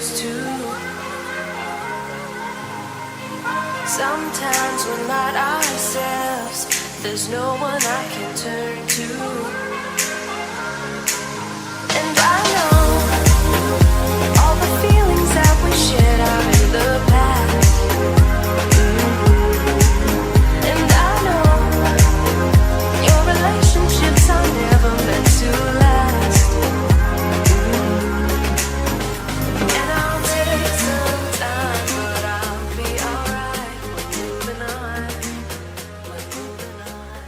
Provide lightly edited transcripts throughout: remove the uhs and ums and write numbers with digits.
used to. Sometimes we're not ourselves. There's no one I can turn to. And I know all the feelings that we shared are in the past. And I know your relationships are never meant to last. And I'll take some time, but I'll be alright. We're moving on. We're moving on.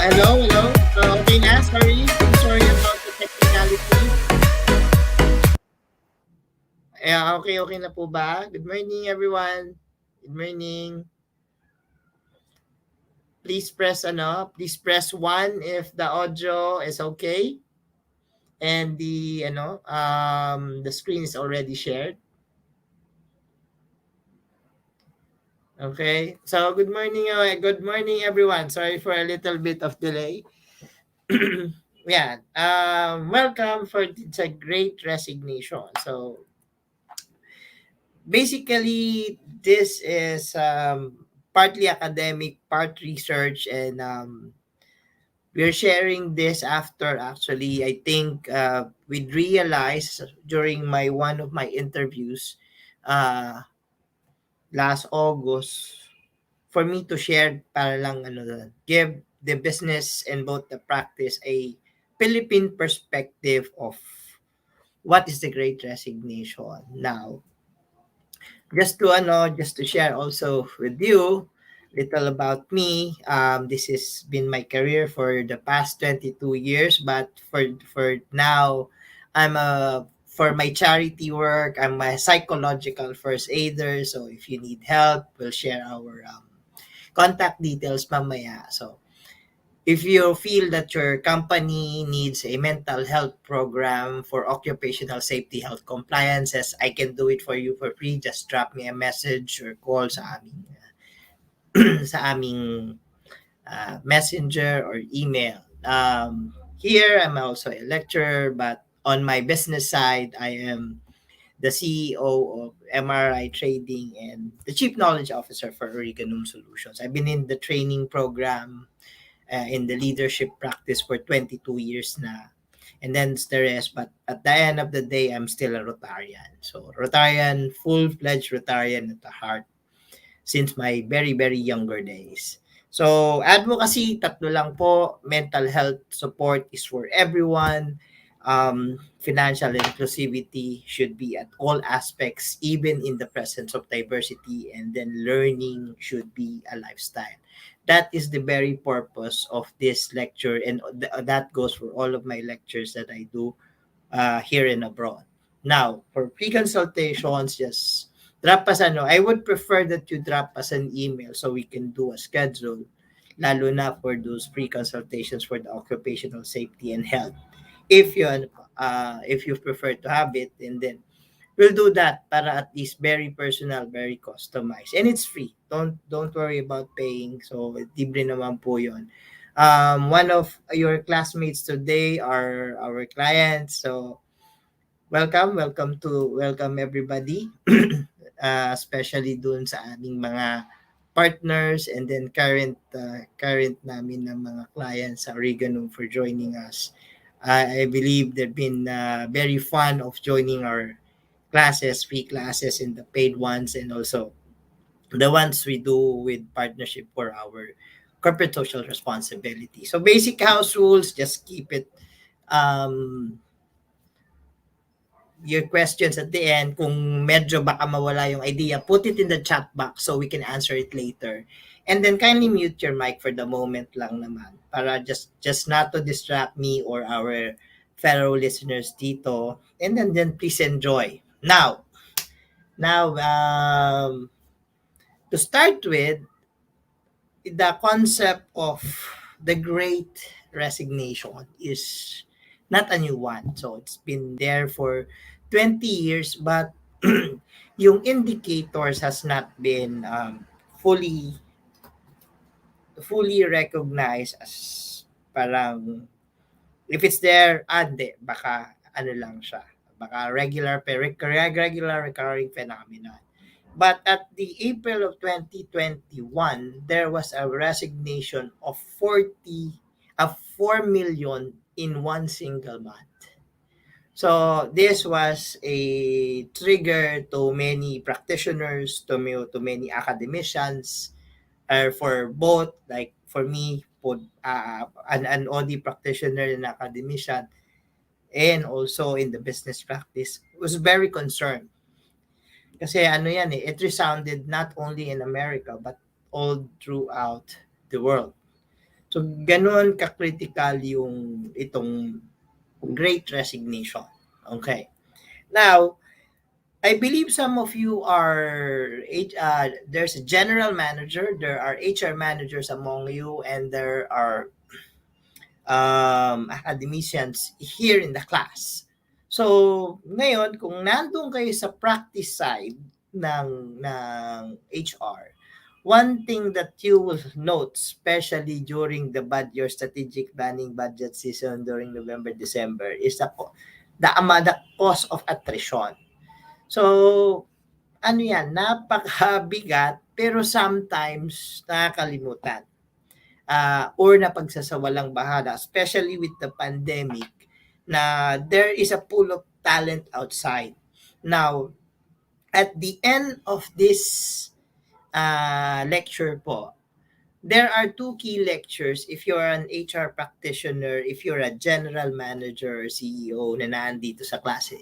Hello, hello. Okay na, sorry. I'm sorry about the technicality. Okay, okay na po ba? Good morning, everyone. Good morning. Please press 1 if the audio is okay and the screen is already shared. Okay. So, good morning, everyone. Sorry for a little bit of delay. Yeah. Welcome for the Great Resignation. So, basically this is partly academic, part research, and we're sharing this after actually I think we'd realized during my one of my interviews uh, last August for me to share para lang give the business and both the practice a Philippine perspective of what is the Great Resignation. Now, just to share also with you little about me. This has been my career for the past 22 years, but for now I'm a for my charity work, I'm a psychological first aider. So if you need help, we'll share our contact details mamaya. So if you feel that your company needs a mental health program for occupational safety health compliances, I can do it for you for free. Just drop me a message or call sa aming sa aming messenger or email. Here, I'm also a lecturer, but on my business side, I am the CEO of MRRI Trading and the Chief Knowledge Officer for Origanum Solutions. I've been in the training program in the leadership practice for 22 years na. And then it's the rest. But at the end of the day, I'm still a Rotarian. So Rotarian, full-fledged Rotarian at the heart since my very, very younger days. So advocacy, tatlo lang po. Mental health support is for everyone. Financial inclusivity should be at all aspects, even in the presence of diversity. And then learning should be a lifestyle. That is the very purpose of this lecture, and that goes for all of my lectures that I do here and abroad. Now, for pre-consultations, just drop us I would prefer that you drop us an email so we can do a schedule, lalo na for those pre-consultations for the occupational safety and health. If you prefer to have it, and then we'll do that para at least very personal, very customized. And it's free. Don't worry about paying. So, libre naman po 'yon. One of your classmates today are our clients. So, welcome everybody. Especially dun sa aming mga partners and then current namin ng mga clients sa Origanum for joining us. I believe they've been very fun of joining our classes, free classes, and the paid ones, and also the ones we do with partnership for our corporate social responsibility. So basic house rules, just keep it your questions at the end. Kung medyo baka mawala yung idea, put it in the chat box so we can answer it later. And then kindly mute your mic for the moment lang naman para just not to distract me or our fellow listeners dito. And then please enjoy. Now, to start with, the concept of the Great Resignation is not a new one. So it's been there for 20 years, but yung indicators has not been fully recognized as parang if it's there, hindi, baka ano lang siya. Baka regular recurring phenomenon. But at the April of 2021, there was a resignation of 4 million in one single month. So this was a trigger to many practitioners, to many academicians, for both, like for me, an OD practitioner and academician, and also in the business practice, was very concerned. Kasi it resounded not only in America but all throughout the world. So, ganun ka-critical yung itong Great Resignation. Okay. Now, I believe some of you are there's a general manager, there are HR managers among you, and there are academicians here in the class. So, ngayon, kung nandun kayo sa practice side ng HR, one thing that you will note, especially during your strategic planning budget season during November, December, is the cost of attrition. So, ano yan, napakabigat, pero sometimes nakakalimutan or napagsasawalang bahala, especially with the pandemic, na there is a pool of talent outside. Now, at the end of this lecture po, there are two key lectures if you're an HR practitioner, if you're a general manager or CEO na nandito sa klase.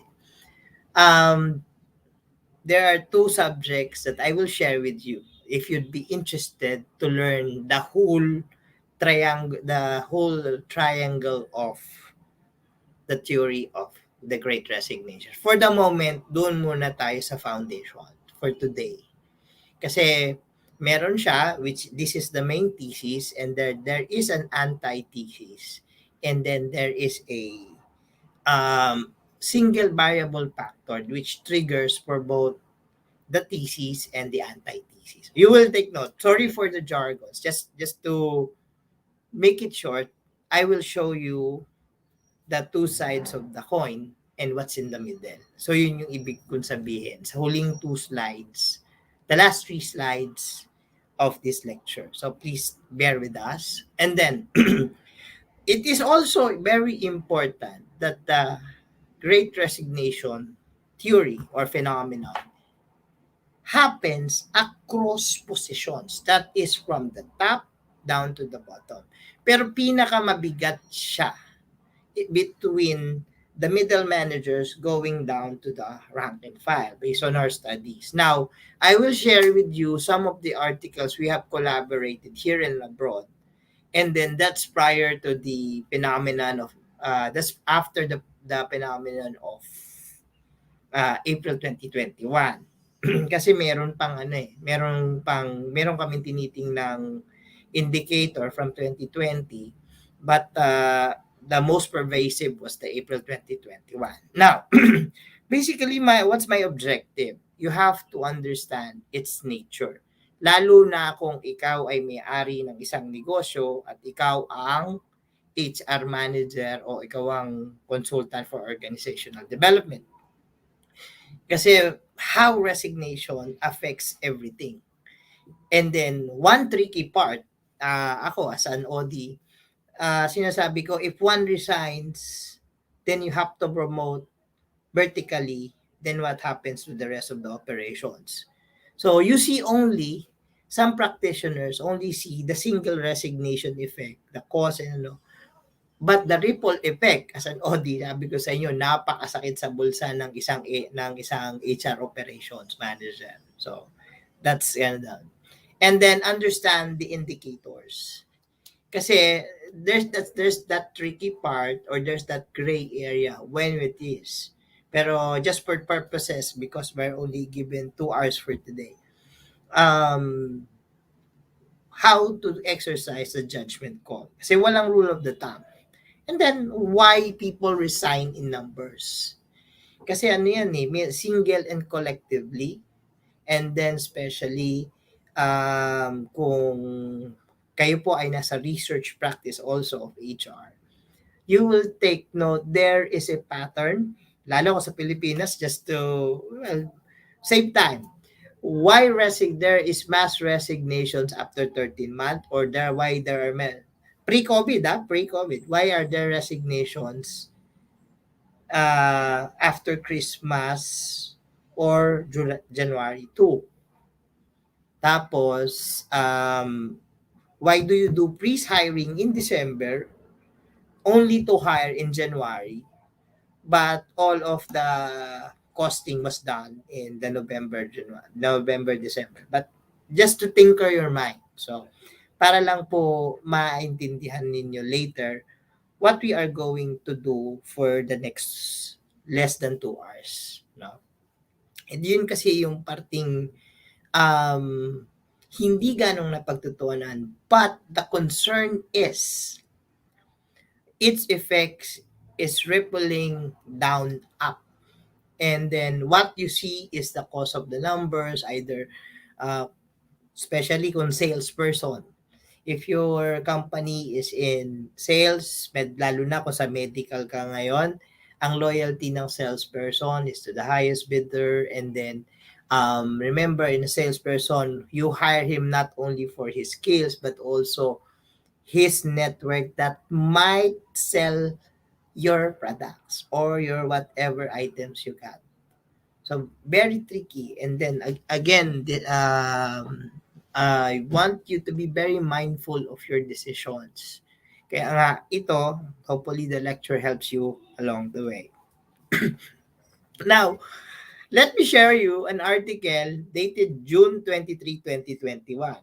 There are two subjects that I will share with you if you'd be interested to learn the whole triangle of the theory of the Great Resignation. For the moment, doon muna tayo sa foundation for today. Kasi meron siya, which this is the main thesis, and there is an anti-thesis, and then there is a single variable factor which triggers for both the thesis and the anti-thesis. You will take note. Sorry for the jargons. Just to make it short, I will show you the two sides of the coin and what's in the middle. So yun yung ibig kong sabihin sa huling two slides, the last three slides of this lecture. So please bear with us. And then it is also very important that the Great Resignation theory or phenomenon happens across positions. That is from the top down to the bottom. Pero pinakamabigat siya between the middle managers going down to the rank and file based on our studies. Now, I will share with you some of the articles we have collaborated here and abroad. And then that's prior to the phenomenon of, that's after the phenomenon of April 2021. Kasi meron kaming tinitingnang indicator from 2020, but the most pervasive was the April 2021. Now, basically what's my objective? You have to understand its nature. Lalo na kung ikaw ay may-ari ng isang negosyo at ikaw ang HR manager o ikaw ang consultant for organizational development. Kasi how resignation affects everything. And then, one tricky part, ako as an OD, sinasabi ko, if one resigns, then you have to promote vertically, then what happens to the rest of the operations? So, you see some practitioners only see the single resignation effect, the cause and But the ripple effect as an OD, sabi ko sa inyo, napakasakit sa bulsa ng isang HR operations manager. So, that's and then understand the indicators. Kasi there's that tricky part or there's that gray area when it is. Pero just for purposes, because we're only given 2 hours for today, how to exercise the judgment call. Kasi walang rule of the thumb. And then, why people resign in numbers? Kasi single and collectively. And then, especially, kung kayo po ay nasa research practice also of HR, you will take note, there is a pattern, lalo ko sa Pilipinas, just to, save time. Why there is mass resignations after 13 months or why there are pre-COVID, why are there resignations after Christmas or January 2? Tapos, why do you do pre-hiring in December only to hire in January, but all of the costing was done in the November, December? But just to tinker your mind. So, para lang po maintindihan ninyo later what we are going to do for the next less than 2 hours. No? And yun kasi yung parting um, hindi ganong napagtutuunan. But the concern is its effects is rippling down up. And then what you see is the cause of the numbers, either uh, especially kung salesperson. If your company is in sales, lalo na kung sa medical ka ngayon, ang loyalty ng salesperson is to the highest bidder. And then, remember, in a salesperson, you hire him not only for his skills, but also his network that might sell your products or your whatever items you got. So very tricky. And then again, I want you to be very mindful of your decisions. Kaya nga ito, hopefully the lecture helps you along the way. Now, let me share you an article dated June 23, 2021.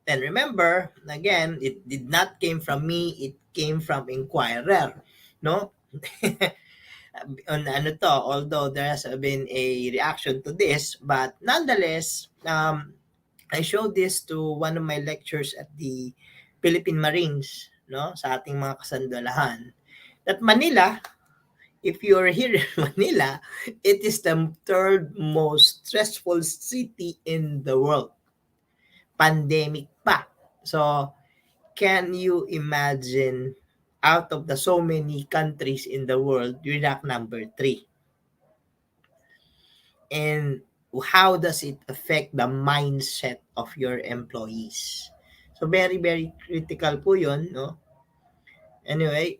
And remember, again, it did not came from me, it came from Inquirer, no? On ano to, although there has been a reaction to this, but nonetheless, I showed this to one of my lectures at the Philippine Marines, no, sa ating mga kasandalahan, that Manila, if you're here in Manila, it is the third most stressful city in the world. Pandemic pa. So, can you imagine out of the so many countries in the world, you're not number 3? And how does it affect the mindset of your employees? So very very critical po 'yon, no? Anyway,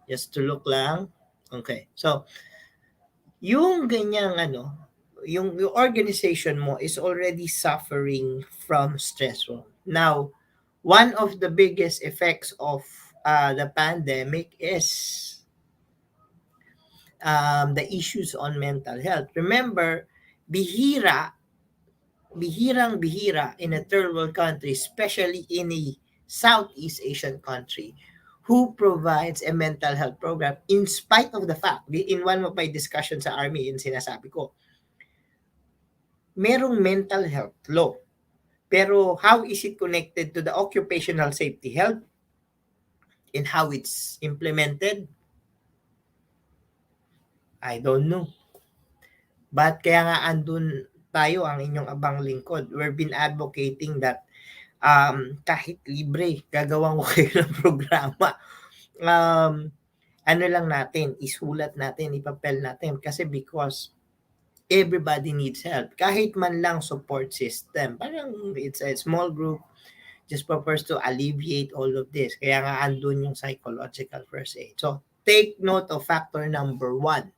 just to look lang. Okay. So yung ganyang yung organization mo is already suffering from stress. Now, one of the biggest effects of the pandemic is the issues on mental health. Remember, bihirang-bihira in a third world country, especially in a Southeast Asian country, who provides a mental health program in spite of the fact, in one of my discussions sa Army, yung sinasabi ko, merong mental health law. Pero how is it connected to the occupational safety health and how it's implemented? I don't know. But kaya nga andun tayo, ang inyong abang lingkod. We've been advocating that kahit libre, gagawan ko kayo ng programa. Ano lang natin, isulat natin, ipapel natin. Kasi because everybody needs help. Kahit man lang support system. Parang it's a small group just purpose to alleviate all of this. Kaya nga andun yung psychological first aid. So, take note of factor number 1.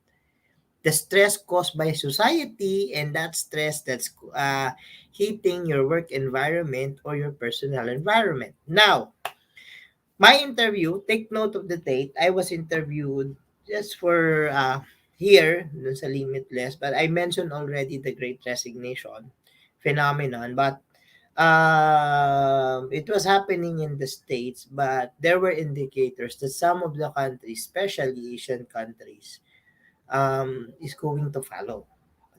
The stress caused by society and that stress that's hitting your work environment or your personal environment. Now, my interview, take note of the date. I was interviewed just for here, dun sa Limitless, but I mentioned already the Great Resignation phenomenon, but it was happening in the States, but there were indicators that some of the countries, especially Asian countries, is going to follow.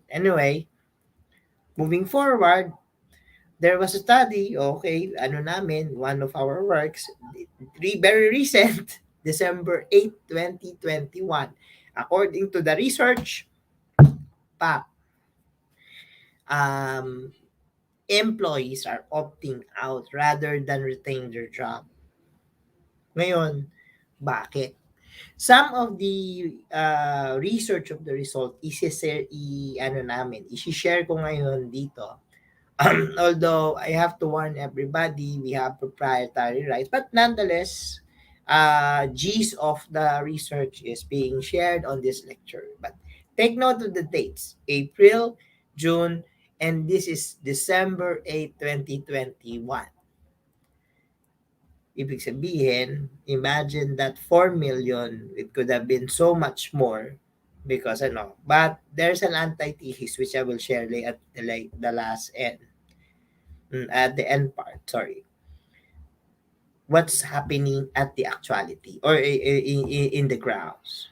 Anyway, moving forward, there was a study, okay, one of our works, very recent, December 8, 2021. According to the research, employees are opting out rather than retain their job. Ngayon, bakit? Some of the research of the result i-share ko ngayon dito. Although I have to warn everybody, we have proprietary rights, but nonetheless, G's of the research is being shared on this lecture. But take note of the dates: April, June, and this is December 8, 2021. Ibig sabihin, imagine that 4 million, it could have been so much more, because ano, but there's an antithesis which I will share at the last end, at the end part, sorry. What's happening at the actuality or in the grounds.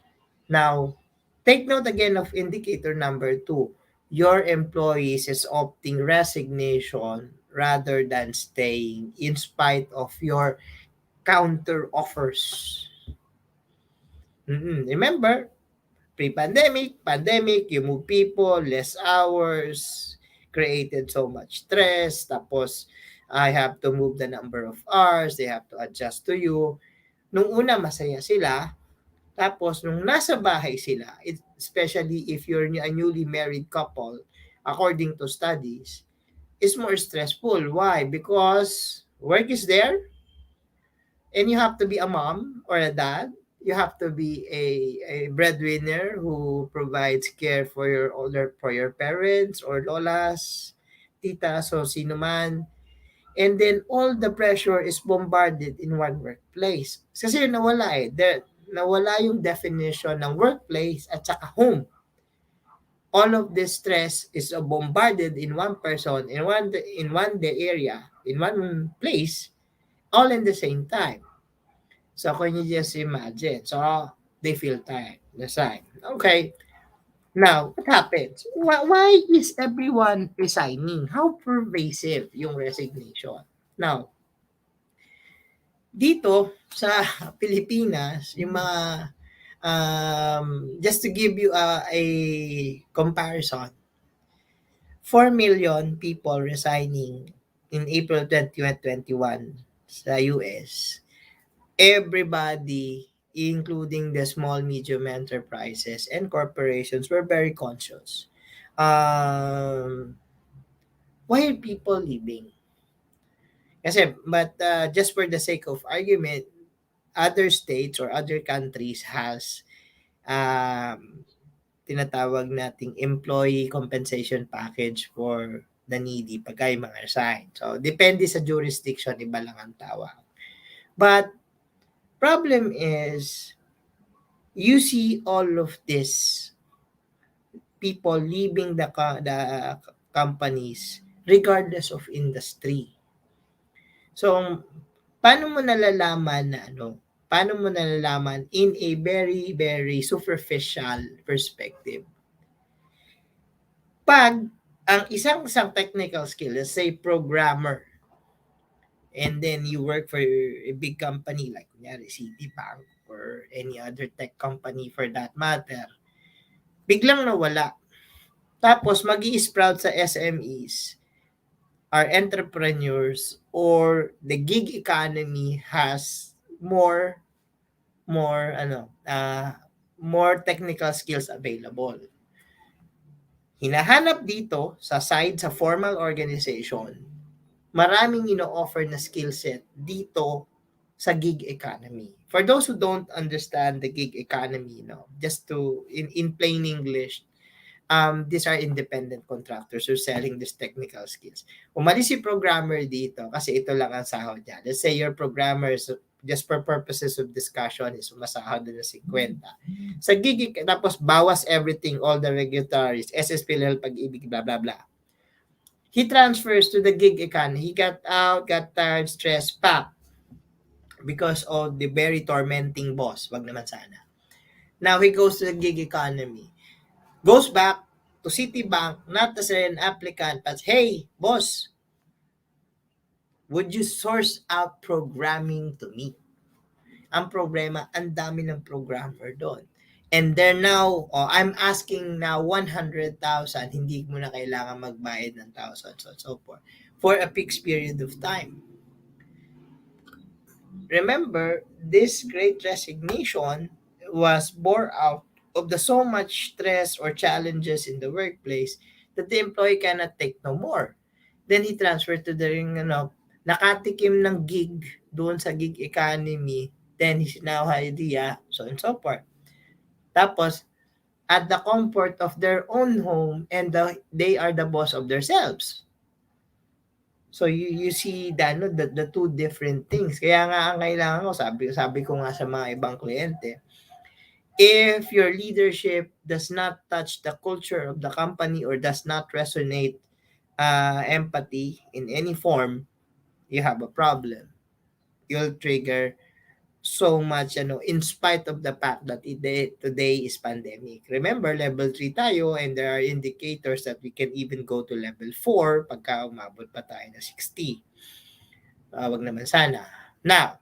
Now, take note again of indicator number 2. Your employees is opting resignation rather than staying in spite of your counter offers. Remember, pre-pandemic, pandemic, you move people, less hours, created so much stress, tapos I have to move the number of hours, they have to adjust to you. Nung una masaya sila, tapos nung nasa bahay sila, especially if you're a newly married couple, according to studies, is more stressful. Why? Because work is there, and you have to be a mom or a dad. You have to be a breadwinner who provides care for your parents or lolas, titas, o sino man. And then all the pressure is bombarded in one workplace. Kasi nawala eh. Nawala yung definition ng workplace at saka home. All of this stress is bombarded in one person, in one area, in one place, all in the same time. So can you just imagine? So they feel tired. Resign. Okay. Now, what happens? Why is everyone resigning? How pervasive yung resignation? Now, dito sa Pilipinas, yung mga just to give you a comparison, 4 million people resigning in April 2021 sa US. Everybody, including the small, medium enterprises and corporations, were very conscious. Why are people leaving? Kasi, but just for the sake of argument, other states or other countries has tinatawag nating employee compensation package for the needy pagka yung mga resign. So, depende sa jurisdiction, iba lang ang tawag. But, problem is, you see all of this people leaving the companies regardless of industry. So, paano mo nalalaman na paano mo nalalaman in a very, very superficial perspective? Pag ang isang technical skill, let's say programmer, and then you work for a big company like kunyari Citibank or any other tech company for that matter, biglang nawala. Tapos magi-sprout sa SMEs, our entrepreneurs, or the gig economy has more more technical skills available. Hinahanap dito sa side sa formal organization, maraming ino-offer na skill set dito sa gig economy. For those who don't understand the gig economy, just to in plain English, these are independent contractors who are selling these technical skills. Umalis si programmer dito kasi ito lang ang sahod niya. Let's say your programmer, just for purposes of discussion, is sumasahod na 50. Sa gig, tapos bawas everything, all the regulatories, SSP, pag-ibig, blah, blah, blah. He transfers to the gig economy. He got out, got tired, stressed, pop, because of the very tormenting boss. Wag naman sana. Now, he goes to the gig economy. Goes back to Citibank, not as an applicant, but, hey, boss, would you source out programming to me? Ang problema, ang dami ng programmer doon. And they're now, I'm asking now 100,000, hindi mo na kailangan magbayad ng thousands and so forth for a fixed period of time. Remember, this great resignation was born out of the so much stress or challenges in the workplace that the employee cannot take no more. Then he transferred to the nakatikim ng gig doon sa gig economy. Then he's now idea, so and so forth. Tapos, at the comfort of their own home, and they are the boss of themselves. So you see the two different things. Kaya nga ang kailangan ko, sabi ko nga sa mga ibang kliyente, If your leadership does not touch the culture of the company or does not resonate empathy in any form, you have a problem. You'll trigger so much, in spite of the fact that today is pandemic. Remember, level 3 tayo and there are indicators that we can even go to level 4 pagka umabot pa tayo na 60. Wag naman sana. Now,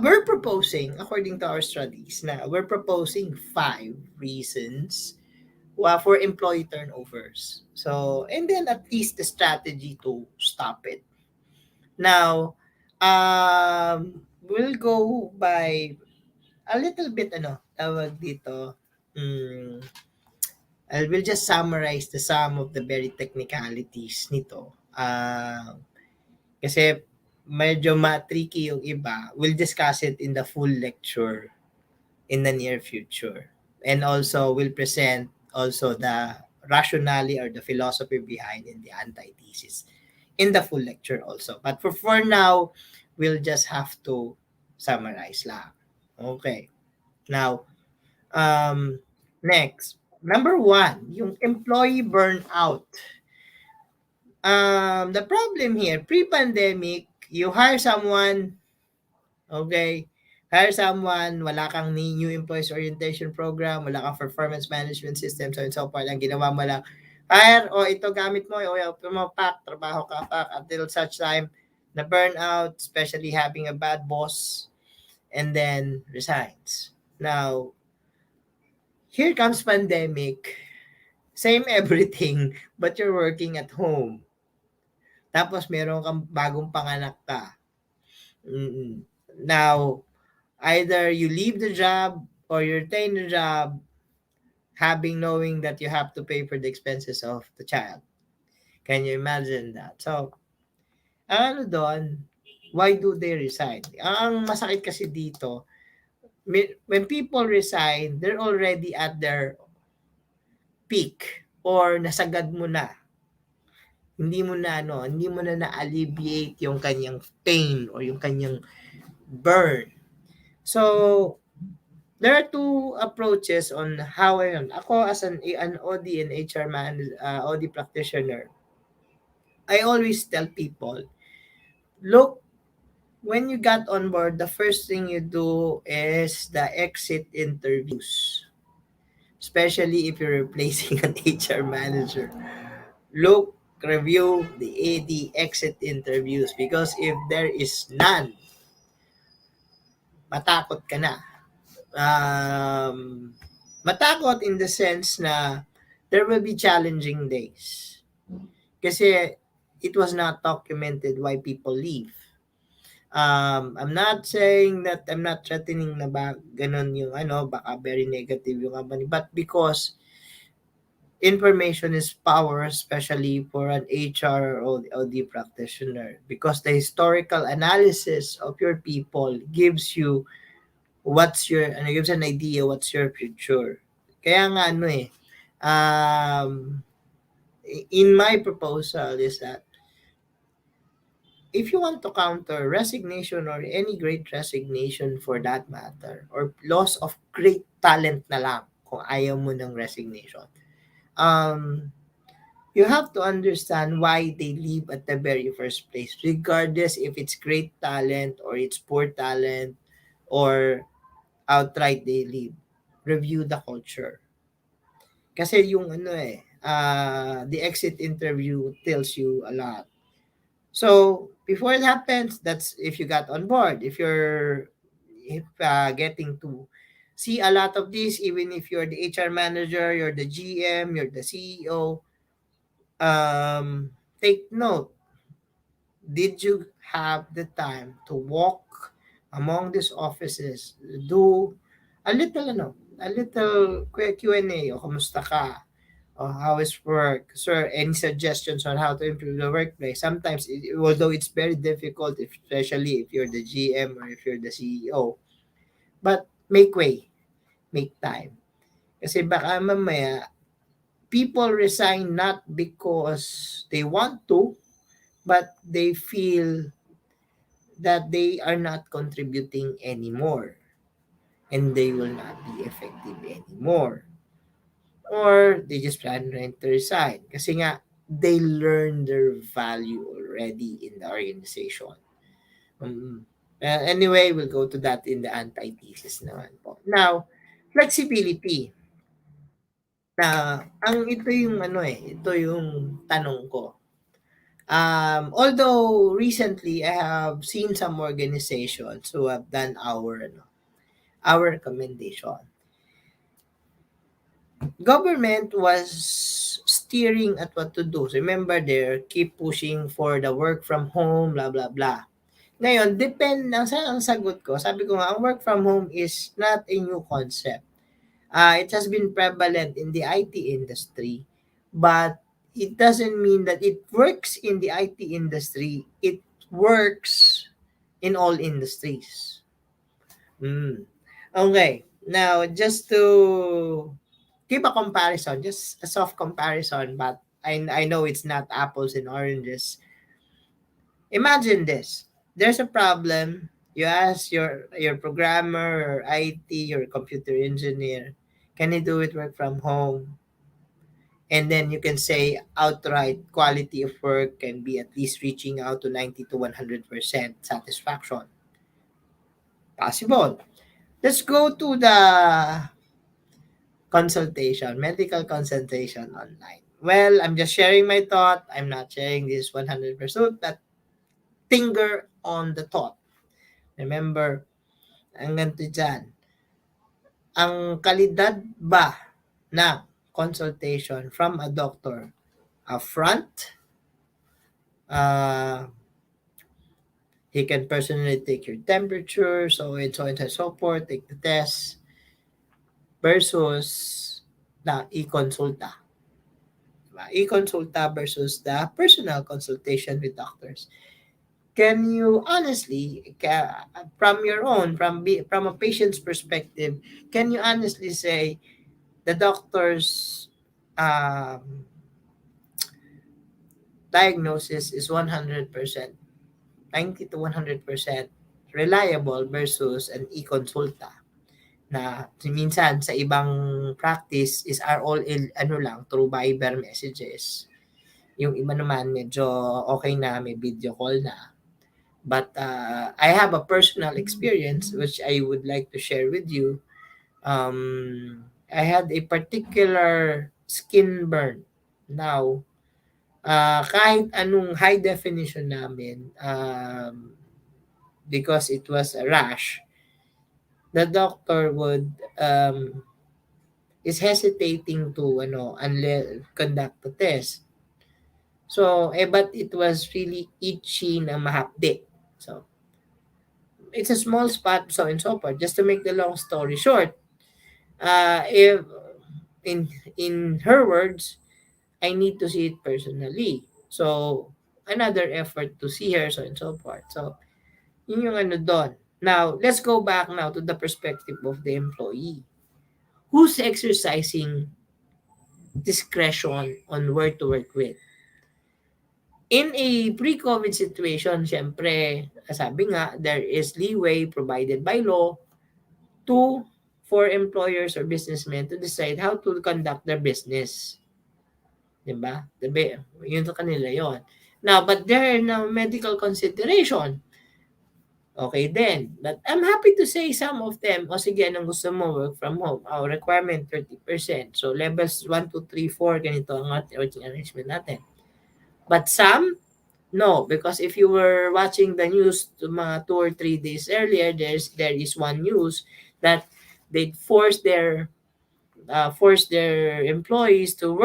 we're proposing, according to our studies, we're proposing 5 reasons for employee turnovers. So, and then at least the strategy to stop it. Now, we'll go by a little bit, tawag dito, I will just summarize the some of the very technicalities nito. Kasi medyo tricky yung iba. We'll discuss it in the full lecture in the near future. And also, we'll present also the rationale or the philosophy behind in the antithesis in the full lecture also. But for now, we'll just have to summarize lang. Okay. Now, next. Number 1, yung employee burnout. The problem here, pre-pandemic, you hire someone, okay, wala kang new employees orientation program, wala kang performance management system, so and so forth. Ang ginawa mo lang, hire, ito gamit mo, pack, trabaho ka, pack, until such time na burnout, especially having a bad boss, and then resigns. Now, here comes pandemic, same everything, but you're working at home. Tapos meron kang bagong panganak ka. Now, either you leave the job or you retain the job knowing that you have to pay for the expenses of the child. Can you imagine that? So, ano doon, why do they resign? Ang masakit kasi dito, when people resign, they're already at their peak or nasagad mo na. Hindi mo na na-alleviate yung kanyang pain or yung kanyang burn. So, there are 2 approaches on how ako as an OD and HR OD practitioner, I always tell people, look, when you got on board, the first thing you do is the exit interviews. Especially if you're replacing an HR manager. Look, review the AD exit interviews because if there is none, matakot ka na. Matakot in the sense na there will be challenging days. Kasi it was not documented why people leave. I'm not saying that I'm not threatening na ganun yung baka very negative yung company, but because information is power, especially for an HR or OD practitioner, because the historical analysis of your people gives you gives an idea what's your future. Kaya nga in my proposal is that if you want to counter resignation or any great resignation for that matter, or loss of great talent na lang kung ayaw mo ng resignation, you have to understand why they leave at the very first place, regardless if it's great talent or it's poor talent or outright they leave. Review the culture. Kasi yung the exit interview tells you a lot. So, before it happens, that's if you got on board. If getting to see a lot of this, even if you're the HR manager, you're the GM, you're the CEO, take note. Did you have the time to walk among these offices, do a little Q&A, o kamusta ka? O how is work? Sir, any suggestions on how to improve the workplace? Sometimes, although it's very difficult, especially if you're the GM or if you're the CEO, but make way, make time. Kasi baka mamaya, people resign not because they want to, but they feel that they are not contributing anymore. and they will not be effective anymore. Or they just plan to resign. Kasi nga, they learn their value already in the organization. Um, anyway, we'll go to that in the antithesis naman po. Now, flexibility. Na ang ito yung ano ito yung tanong ko. Although recently I have seen some organizations who have done our recommendation. Government was steering at what to do. So remember, they keep pushing for the work from home, blah blah blah. Ngayon, ang sagot ko, sabi ko nga, ang work from home is not a new concept. It has been prevalent in the IT industry, but it doesn't mean that it works in the IT industry. It works in all industries. Mm. Okay. Now, just to give a comparison, just a soft comparison, but I know it's not apples and oranges. Imagine this. There's a problem. You ask your programmer or IT, your computer engineer, can you do it work from home? And then you can say outright quality of work can be at least reaching out to 90 to 100% satisfaction. Possible. Let's go to the consultation, medical consultation online. Well, I'm just sharing my thought. I'm not sharing this 100%, but finger on the thought. Remember, ang ganito dyan, ang kalidad ba ng consultation from a doctor upfront, uh, he can personally take your temperature, so and so forth, take the test, versus the e-consulta. E-consulta versus the personal consultation with doctors. Can you honestly, from your own, from a patient's perspective, can you honestly say the doctor's diagnosis is 100%, 90 to 100% reliable versus an e-consulta na minsan sa ibang practice is are all lang through Viber messages. Yung iba naman medyo okay na, may video call na. But I have a personal experience which I would like to share with you. I had a particular skin burn. Now, kahit anong high definition namin, because it was a rash, the doctor would is hesitating to conduct the test. So, but it was really itchy na mahapdi. So, it's a small spot, so and so forth. Just to make the long story short, if in her words, I need to see it personally. So, another effort to see her, so and so forth. So, yun yung ano doon. Now, let's go back now to the perspective of the employee. Who's exercising discretion on where to work with? In a pre-COVID situation, syempre, sabi nga, there is leeway provided by law for employers or businessmen to decide how to conduct their business. Diba? Yun sa kanila yon. Now, but there are now medical consideration. Okay then. But I'm happy to say some of them, o sige, anong gusto mo, work from home. Our requirement, 30%. So, levels 1, 2, 3, 4, ganito ang working arrangement natin. But some, no, because if you were watching the news mga 2 or 3 days earlier, there is one news that they force their employees to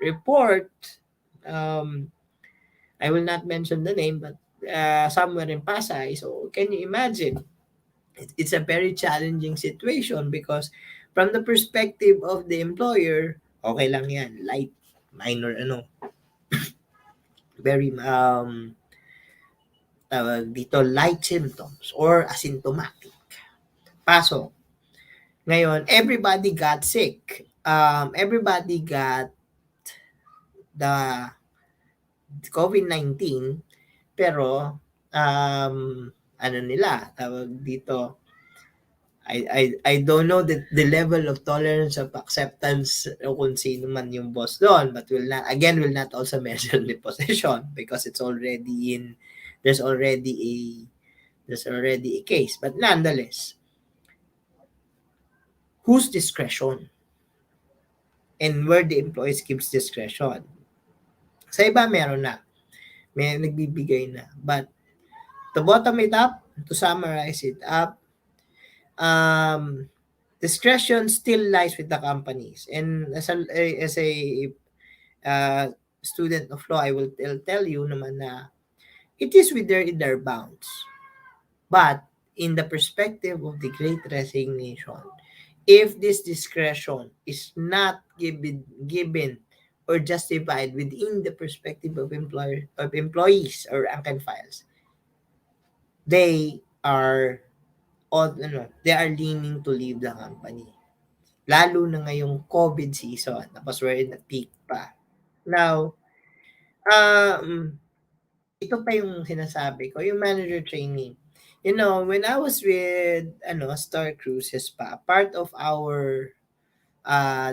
report. I will not mention the name, but somewhere in Pasay. So can you imagine? It's a very challenging situation because from the perspective of the employer, okay lang yan, light, minor, very tawag dito, light symptoms or asymptomatic. Pasok. Ngayon, everybody got sick. Everybody got the COVID-19, pero ano nila, tawag dito, I don't know the level of tolerance of acceptance o kung sino man yung boss doon, but will not also mention the position because it's already in there's already a there's already a case. But nonetheless, whose discretion and where the employees gives discretion? Sa iba meron na, may nagbibigay na. But to bottom it up, to summarize it up, um, discretion still lies with the companies. And as a uh, student of law, I will tell you naman na it is in their bounds. But in the perspective of the Great Resignation, if this discretion is not given or justified within the perspective of employees or rank and files, they are they are leaning to leave the company. Lalo na ngayong COVID season, tapos we're in the peak pa. Now, um, ito pa yung sinasabi ko, yung manager training. You know, when I was with Star Cruises pa, part of our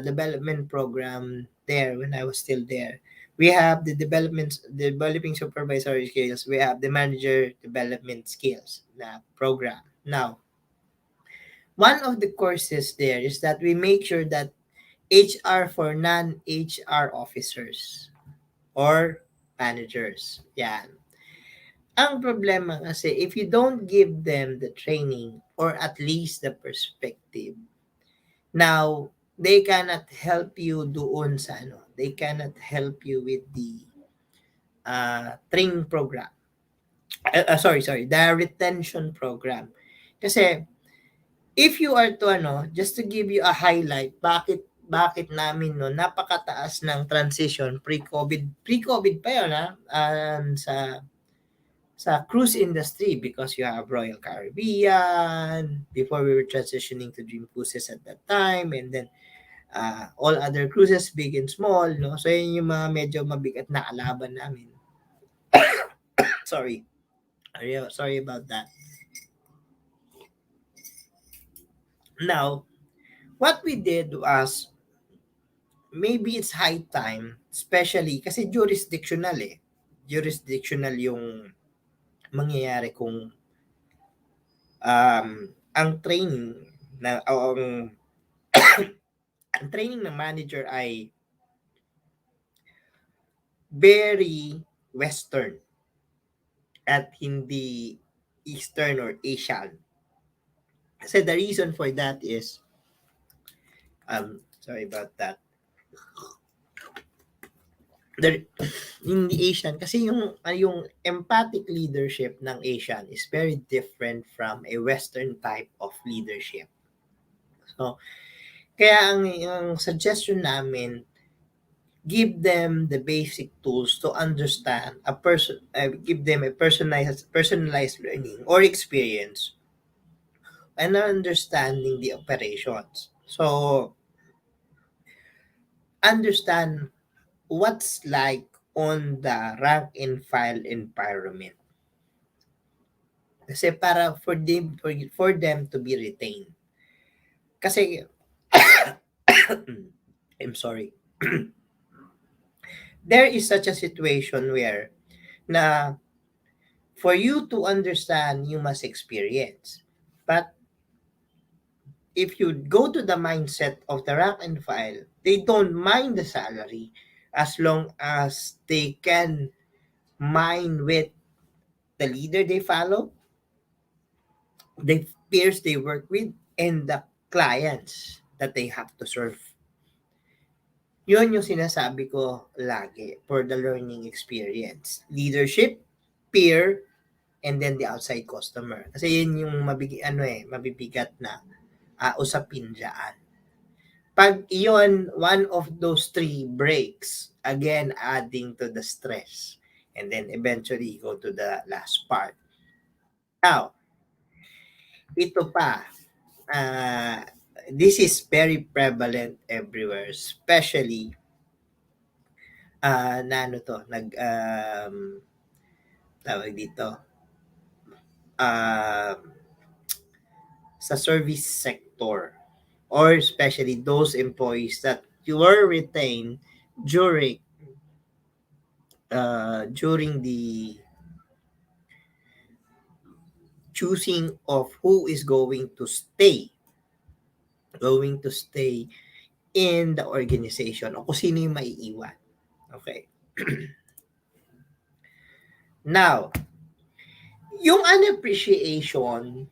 development program there when I was still there, we have the developing supervisory skills, we have the manager development skills na program. Now, one of the courses there is that we make sure that HR for non-HR officers or managers. Yan. Ang problema kasi, if you don't give them the training or at least the perspective, now, they cannot help you doon sa they cannot help you with the training program. The retention program. Kasi, if you are to just to give you a highlight, bakit namin napakataas ng transition pre-COVID pa yun sa cruise industry, because you have Royal Caribbean before we were transitioning to Dream Cruises at that time, and then all other cruises, big and small, no? So, yun yung mga medyo mabigat na kalaban namin. Sorry. Sorry about that. Now, what we did was, maybe it's high time, especially kasi jurisdictional eh. Jurisdictional yung mangyayari kung ang training na ang training ng manager ay very Western at hindi Eastern or Asian. Kasi the reason for that is, sorry about that. In the Asian, kasi yung empathic leadership ng Asian is very different from a Western type of leadership. So, kaya ang suggestion namin, give them the basic tools to understand give them a personalized learning or experience and understanding the operations. So, understand what's like on the rank and file environment. Kasi para for them to be retained. Kasi I'm sorry. There is such a situation where na for you to understand, you must experience. But if you go to the mindset of the rank and file, they don't mind the salary as long as they can mine with the leader they follow, the peers they work with, and the clients that they have to serve. Yun yung sinasabi ko lagi for the learning experience. Leadership, peer, and then the outside customer. Kasi yun yung mabibigat na usapin dyan. Pag iyon, one of those three breaks, again, adding to the stress. And then eventually go to the last part. Now, ito pa, this is very prevalent everywhere, especially tawag dito, sa service sector, or especially those employees that you were retained during during the choosing of who is going to stay in the organization, o kung sino yung maiiwan. Okay. Now, yung unappreciation,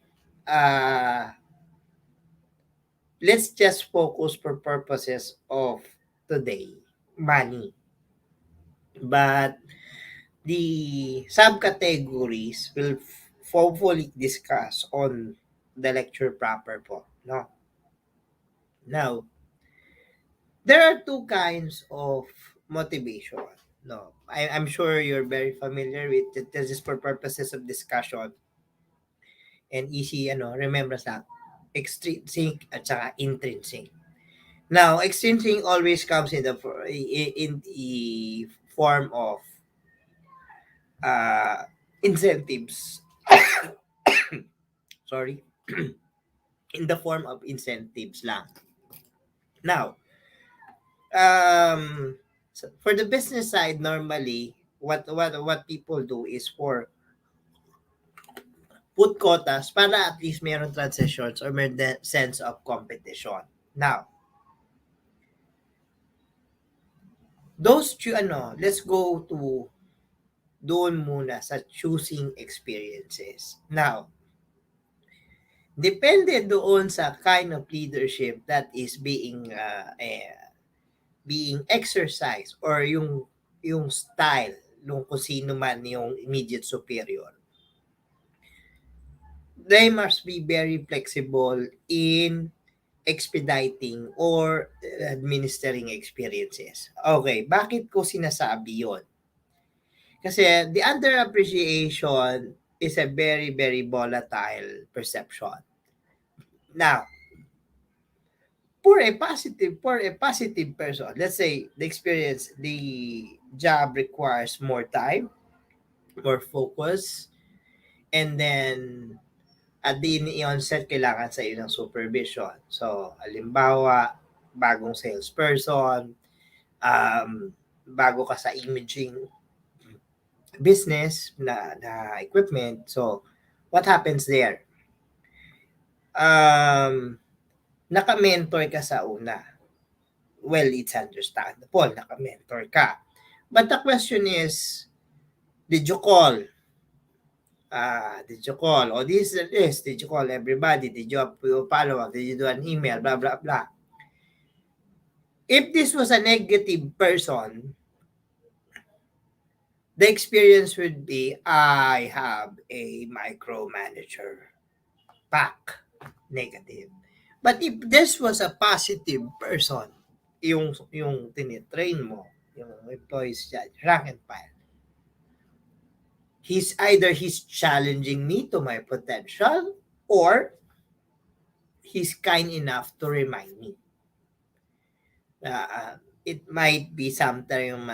uh, let's just focus for purposes of today, money. But the subcategories will hopefully discuss on the lecture proper po. No? Now, there are two kinds of motivation. No, I'm sure you're very familiar with it. This is for purposes of discussion and easy remembrance lang. Extrinsic at saka intrinsic. Now, extrinsic always comes in the form of uh, incentives. Sorry. In the form of incentives lang. Now, for the business side, normally, what people do is for put quotas para at least meron transitions or may sense of competition. Now, let's go to doon muna sa choosing experiences. Now, depende doon sa kind of leadership that is being exercised, or yung style nung kung sino man yung immediate superior. They must be very flexible in expediting or administering experiences. Okay, bakit ko sinasabi yon? Kasi the underappreciation is a very, very volatile perception. Now, for a positive person, let's say the job requires more time, more focus, and then at the onset, kailangan sa iyo ng supervision. So, halimbawa, bagong salesperson, bago ka sa imaging business na equipment. So, what happens there? Naka-mentor ka sa una. Well, it's understandable, naka-mentor ka. But the question is, did you call? Did you call? O this, did you call everybody? Did you follow up? Did you do an email? Blah, blah, blah. If this was a negative person, the experience would be, I have a micromanager. Pack. Negative. But if this was a positive person, yung tinitrain mo, yung employees dyan, rank and file, he's challenging me to my potential, or he's kind enough to remind me. It might be sometime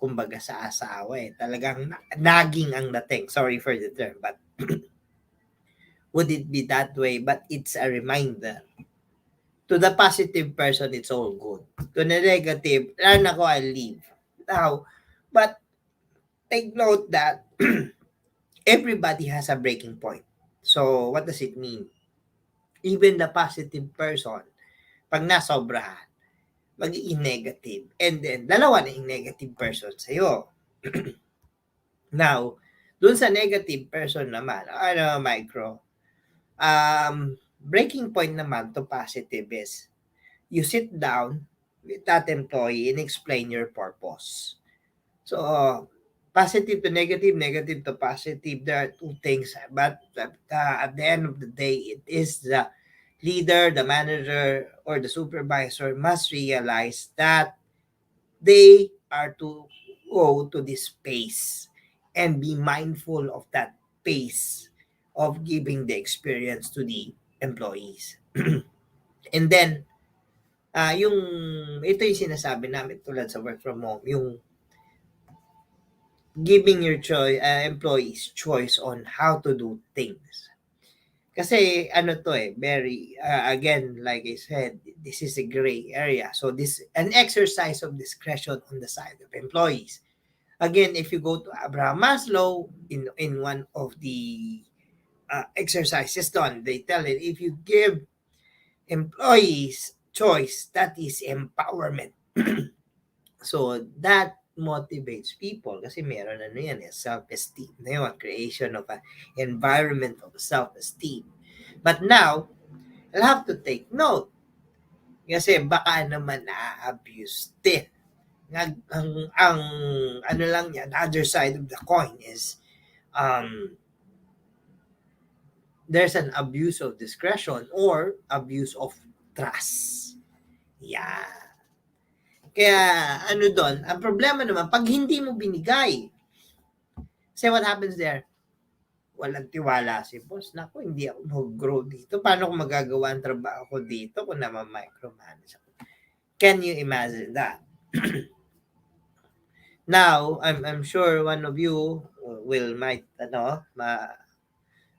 kumbaga sa asawa talagang naging ang dating. Sorry for the term, but would it be that way? But it's a reminder. To the positive person, it's all good. To the negative, ako, I'll leave. Now, but take note that everybody has a breaking point. So, what does it mean? Even the positive person, pag nasobrahan, magiging negative. And then, dalawa na yung negative person sa'yo. Now, dun sa negative person naman, micro, breaking point naman to positive is, you sit down with that employee and explain your purpose. So, positive to negative, negative to positive, there are two things. But at the end of the day, it is the leader, the manager, or the supervisor must realize that they are to go to this pace and be mindful of that pace of giving the experience to the employees. And then, ito yung sinasabi namin tulad sa work from home, yung giving your employees choice on how to do things. Kasi ano to very again, like I said, this is a gray area. So this an exercise of discretion on the side of employees. Again, if you go to Abraham Maslow in one of the exercises done, they tell it if you give employees choice, that is empowerment. So that motivates people kasi meron yan self-esteem na yun, creation of an environment of self-esteem. But now, I'll have to take note kasi baka naman na-abuse din. Ang ano lang yan, the other side of the coin is there's an abuse of discretion or abuse of trust. Yeah. Kaya ano doon, ang problema naman, pag hindi mo binigay, say what happens there? Walang tiwala si boss. Naku, hindi ako mag-grow dito. Paano ko magagawa ang trabaho ko dito kung micromanage ako? Can you imagine that? Now, I'm sure one of you might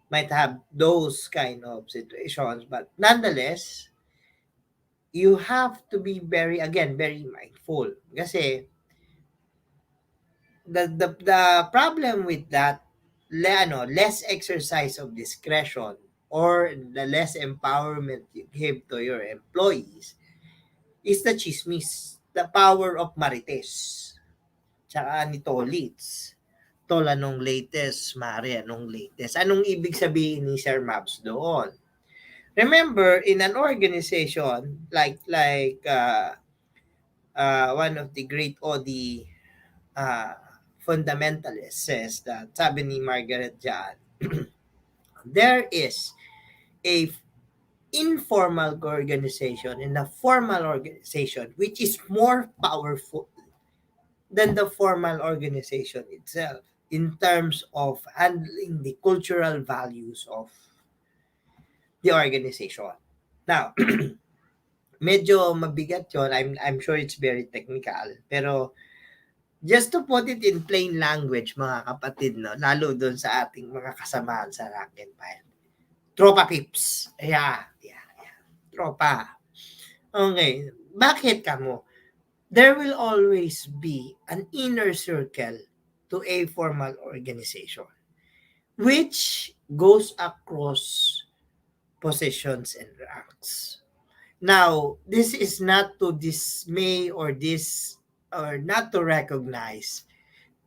have those kind of situations, but nonetheless, you have to be very mindful. Kasi the problem with that, less exercise of discretion or the less empowerment you give to your employees is the chismis, the power of marites. Tsaka ni Tolits. Tol, anong latest? Mare, anong latest? Anong ibig sabihin ni Sir Mabs doon? Remember, in an organization like one of the great OD fundamentalists says that, sabi ni Margaret John, there is a informal organization and a formal organization which is more powerful than the formal organization itself in terms of handling the cultural values of the organization. Now, medyo mabigat yon. I'm sure it's very technical. Pero just to put it in plain language, mga kapatid, no, lalo doon sa ating mga kasamahan sa rank and file. Tropa pips. Yeah. Tropa. Okay. Bakit ka mo? There will always be an inner circle to a formal organization which goes across positions and ranks. Now, this is not to dismay or not to recognize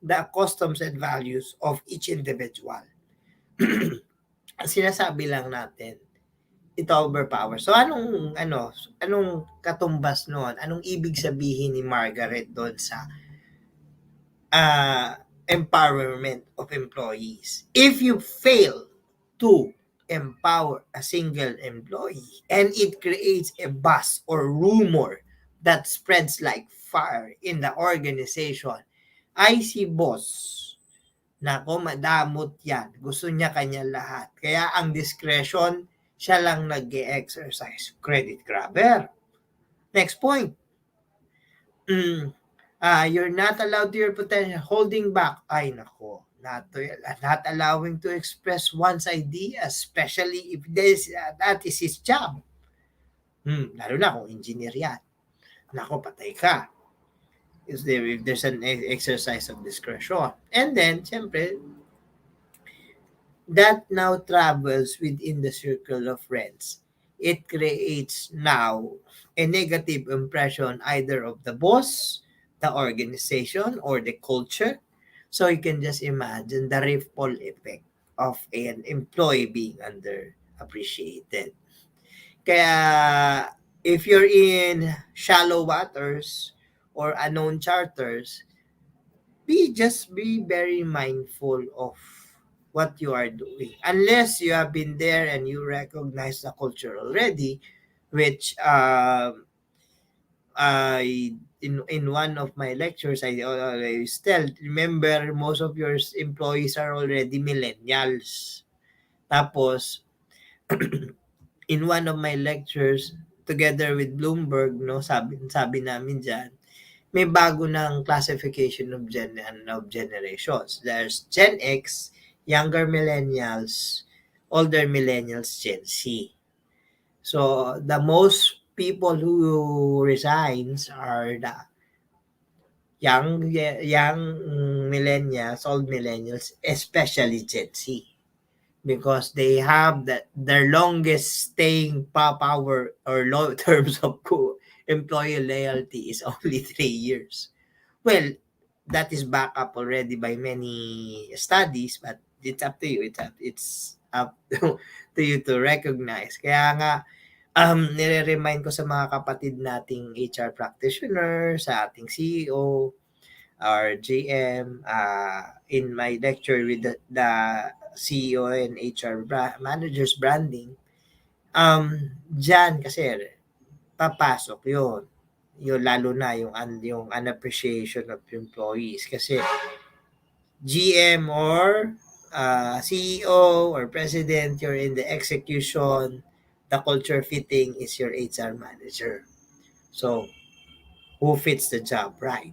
the customs and values of each individual. Sinasabi lang natin, ito overpower. So anong katumbas noon? Anong ibig sabihin ni Margaret doon sa empowerment of employees? If you fail to empower a single employee and it creates a buzz or rumor that spreads like fire in the organization, ay si boss, nako, madamot yan. Gusto niya kanya lahat. Kaya ang discretion, siya lang nag-exercise. Credit grabber. Next point. You're not allowed to your potential. Holding back. Ay, nako. Not allowing to express one's idea, especially if that is his job. Lalo na kung engineer yan. Nako, patay ka. If there's an exercise of discretion. And then, siyempre, that now travels within the circle of friends. It creates now a negative impression either of the boss, the organization, or the culture. So you can just imagine the ripple effect of an employee being underappreciated. Kaya if you're in shallow waters or unknown charters, just be very mindful of what you are doing. Unless you have been there and you recognize the culture already, which in one of my lectures, I always tell, remember, most of your employees are already millennials. Tapos, in one of my lectures, together with Bloomberg, no, sabi namin dyan, may bago ng classification of generations. There's Gen X, younger millennials, older millennials, Gen Z. So the most people who resigns are the young millennials, old millennials, especially Gen Z, because they have their longest staying power or low terms of employee loyalty is only 3 years. Well, that is backed up already by many studies, but it's up to you. It's up to you to recognize. Kaya nga, nire-remind ko sa mga kapatid nating HR practitioner, sa ating CEO, our GM, in my lecture with the CEO and HR managers branding, dyan kasi papasok yun. Yung lalo na yung unappreciation of employees kasi GM or CEO or president, you're in the execution, the culture fitting is your HR manager. So, who fits the job right?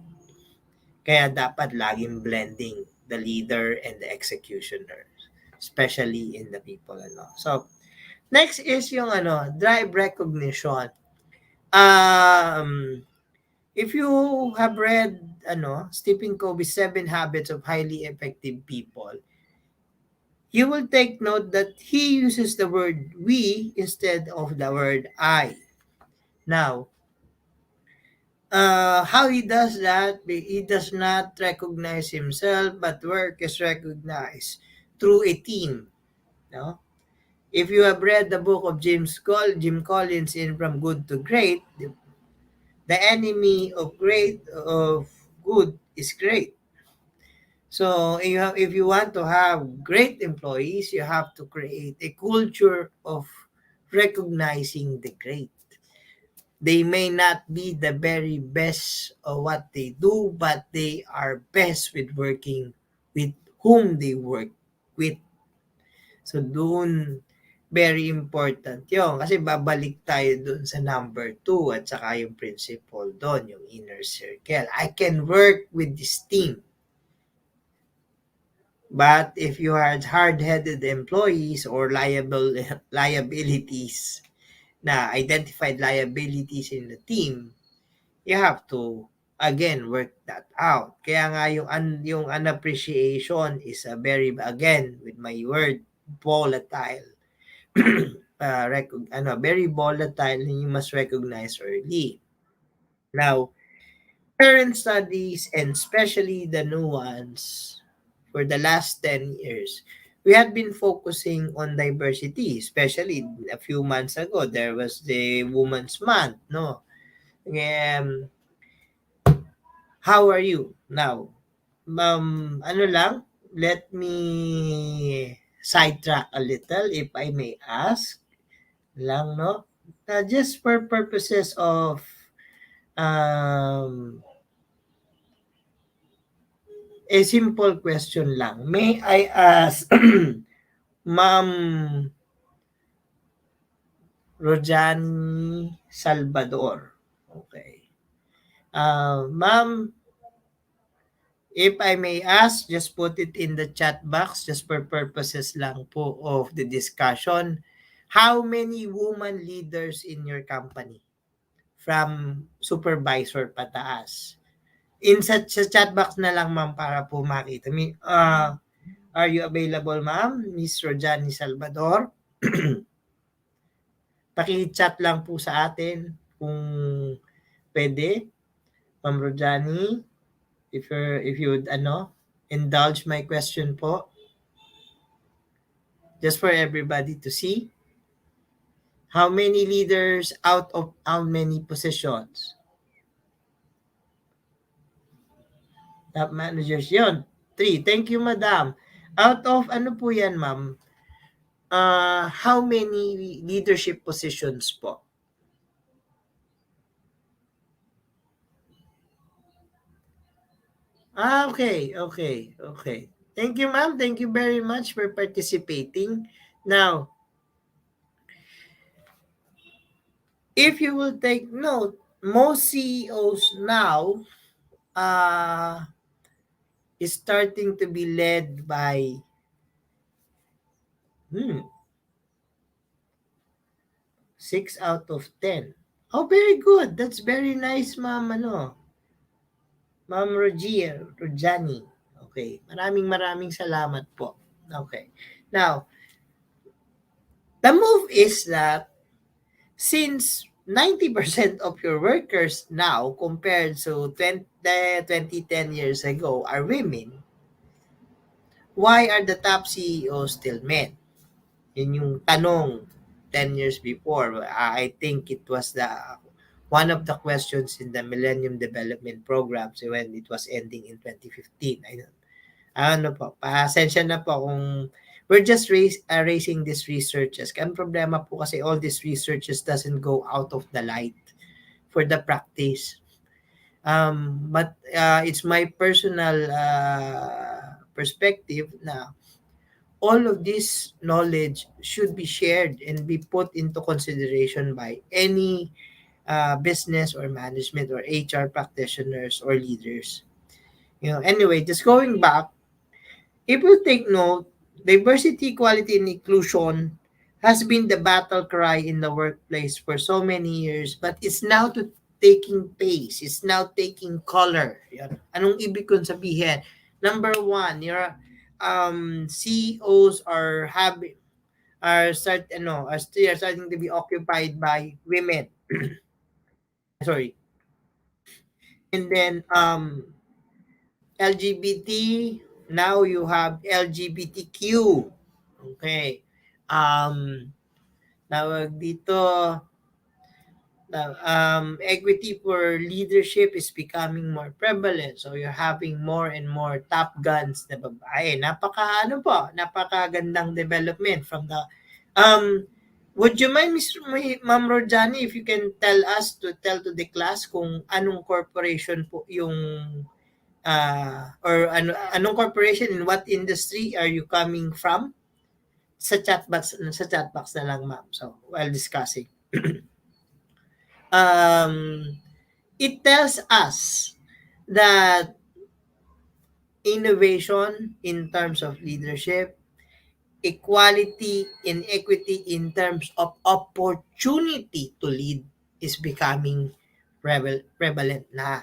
Kaya dapat laging blending the leader and the executioner, especially in the people. So, next is yung drive recognition. Um, if you have read Stephen Covey's 7 Habits of Highly Effective People, you will take note that he uses the word we instead of the word I. Now, how he does that, he does not recognize himself, but work is recognized through a team. No? If you have read the book of Jim Collins in From Good to Great, the enemy of good is great. So if you want to have great employees, you have to create a culture of recognizing the great. They may not be the very best of what they do, but they are best with working with whom they work with. So doon, very important yun. Kasi babalik tayo doon sa number 2 at saka yung principle doon, yung inner circle. I can work with this team. But if you are hard-headed employees or liabilities, na identified liabilities in the team, you have to again work that out. Kaya nga yung unappreciation is a very, again with my word, volatile. Very volatile, and you must recognize early. Now, current studies and especially the new ones for the last 10 years, we had been focusing on diversity, especially a few months ago there was the Women's Month, no? How are you now? Let me sidetrack a little if I may ask lang, no? Just for purposes of um, a simple question lang. May I ask Ma'am Rojani Salvador? Okay. Ma'am, if I may ask, just put it in the chat box just for purposes lang po of the discussion. How many woman leaders in your company? From supervisor pataas. Sa chat box na lang ma'am para po makita. Are you available ma'am? Miss Rojani Salvador? Paki-chat lang po sa atin kung pwede. Ma'am Rojani, if you would indulge my question po, just for everybody to see, how many leaders out of how many positions? Top managers yon, 3. Thank you madam. Out of ano po yan ma'am? How many leadership positions po? Okay. Thank you ma'am, thank you very much for participating. Now, if you will take note, most CEOs now is starting to be led by 6 out of 10. Oh, very good. That's very nice, ma'am, Ma'am Rojani. Okay. Maraming maraming salamat po. Okay. Now, the move is that since 90% of your workers now compared to 10 years ago are women, why are the top CEOs still men? Yun yung tanong 10 years before. I think it was the one of the questions in the Millennium Development Programs when it was ending in 2015. Ano po, pasensya na po kung we're just raising these researches. Ang problema po kasi all these researches doesn't go out of the light for the practice. But it's my personal perspective na all of this knowledge should be shared and be put into consideration by any business or management or HR practitioners or leaders. Anyway, just going back, if you take note, diversity, equality, and inclusion has been the battle cry in the workplace for so many years, but it's now taking pace. It's now taking color. Yan. Anong ibig kong sabihin? Number one, your CEOs are starting to be occupied by women. Sorry. And then LGBT, now you have LGBTQ. Okay. Um Tawag dito, equity for leadership is becoming more prevalent. So you're having more and more top guns na babae. Napakagandang development from the would you mind, Ma'am Rojani, if you can tell to the class kung anong corporation po yung or anong corporation, in what industry are you coming from? Sa chat box na lang, ma'am. So, while discussing. It tells us that innovation in terms of leadership, equality and equity in terms of opportunity to lead is becoming prevalent na.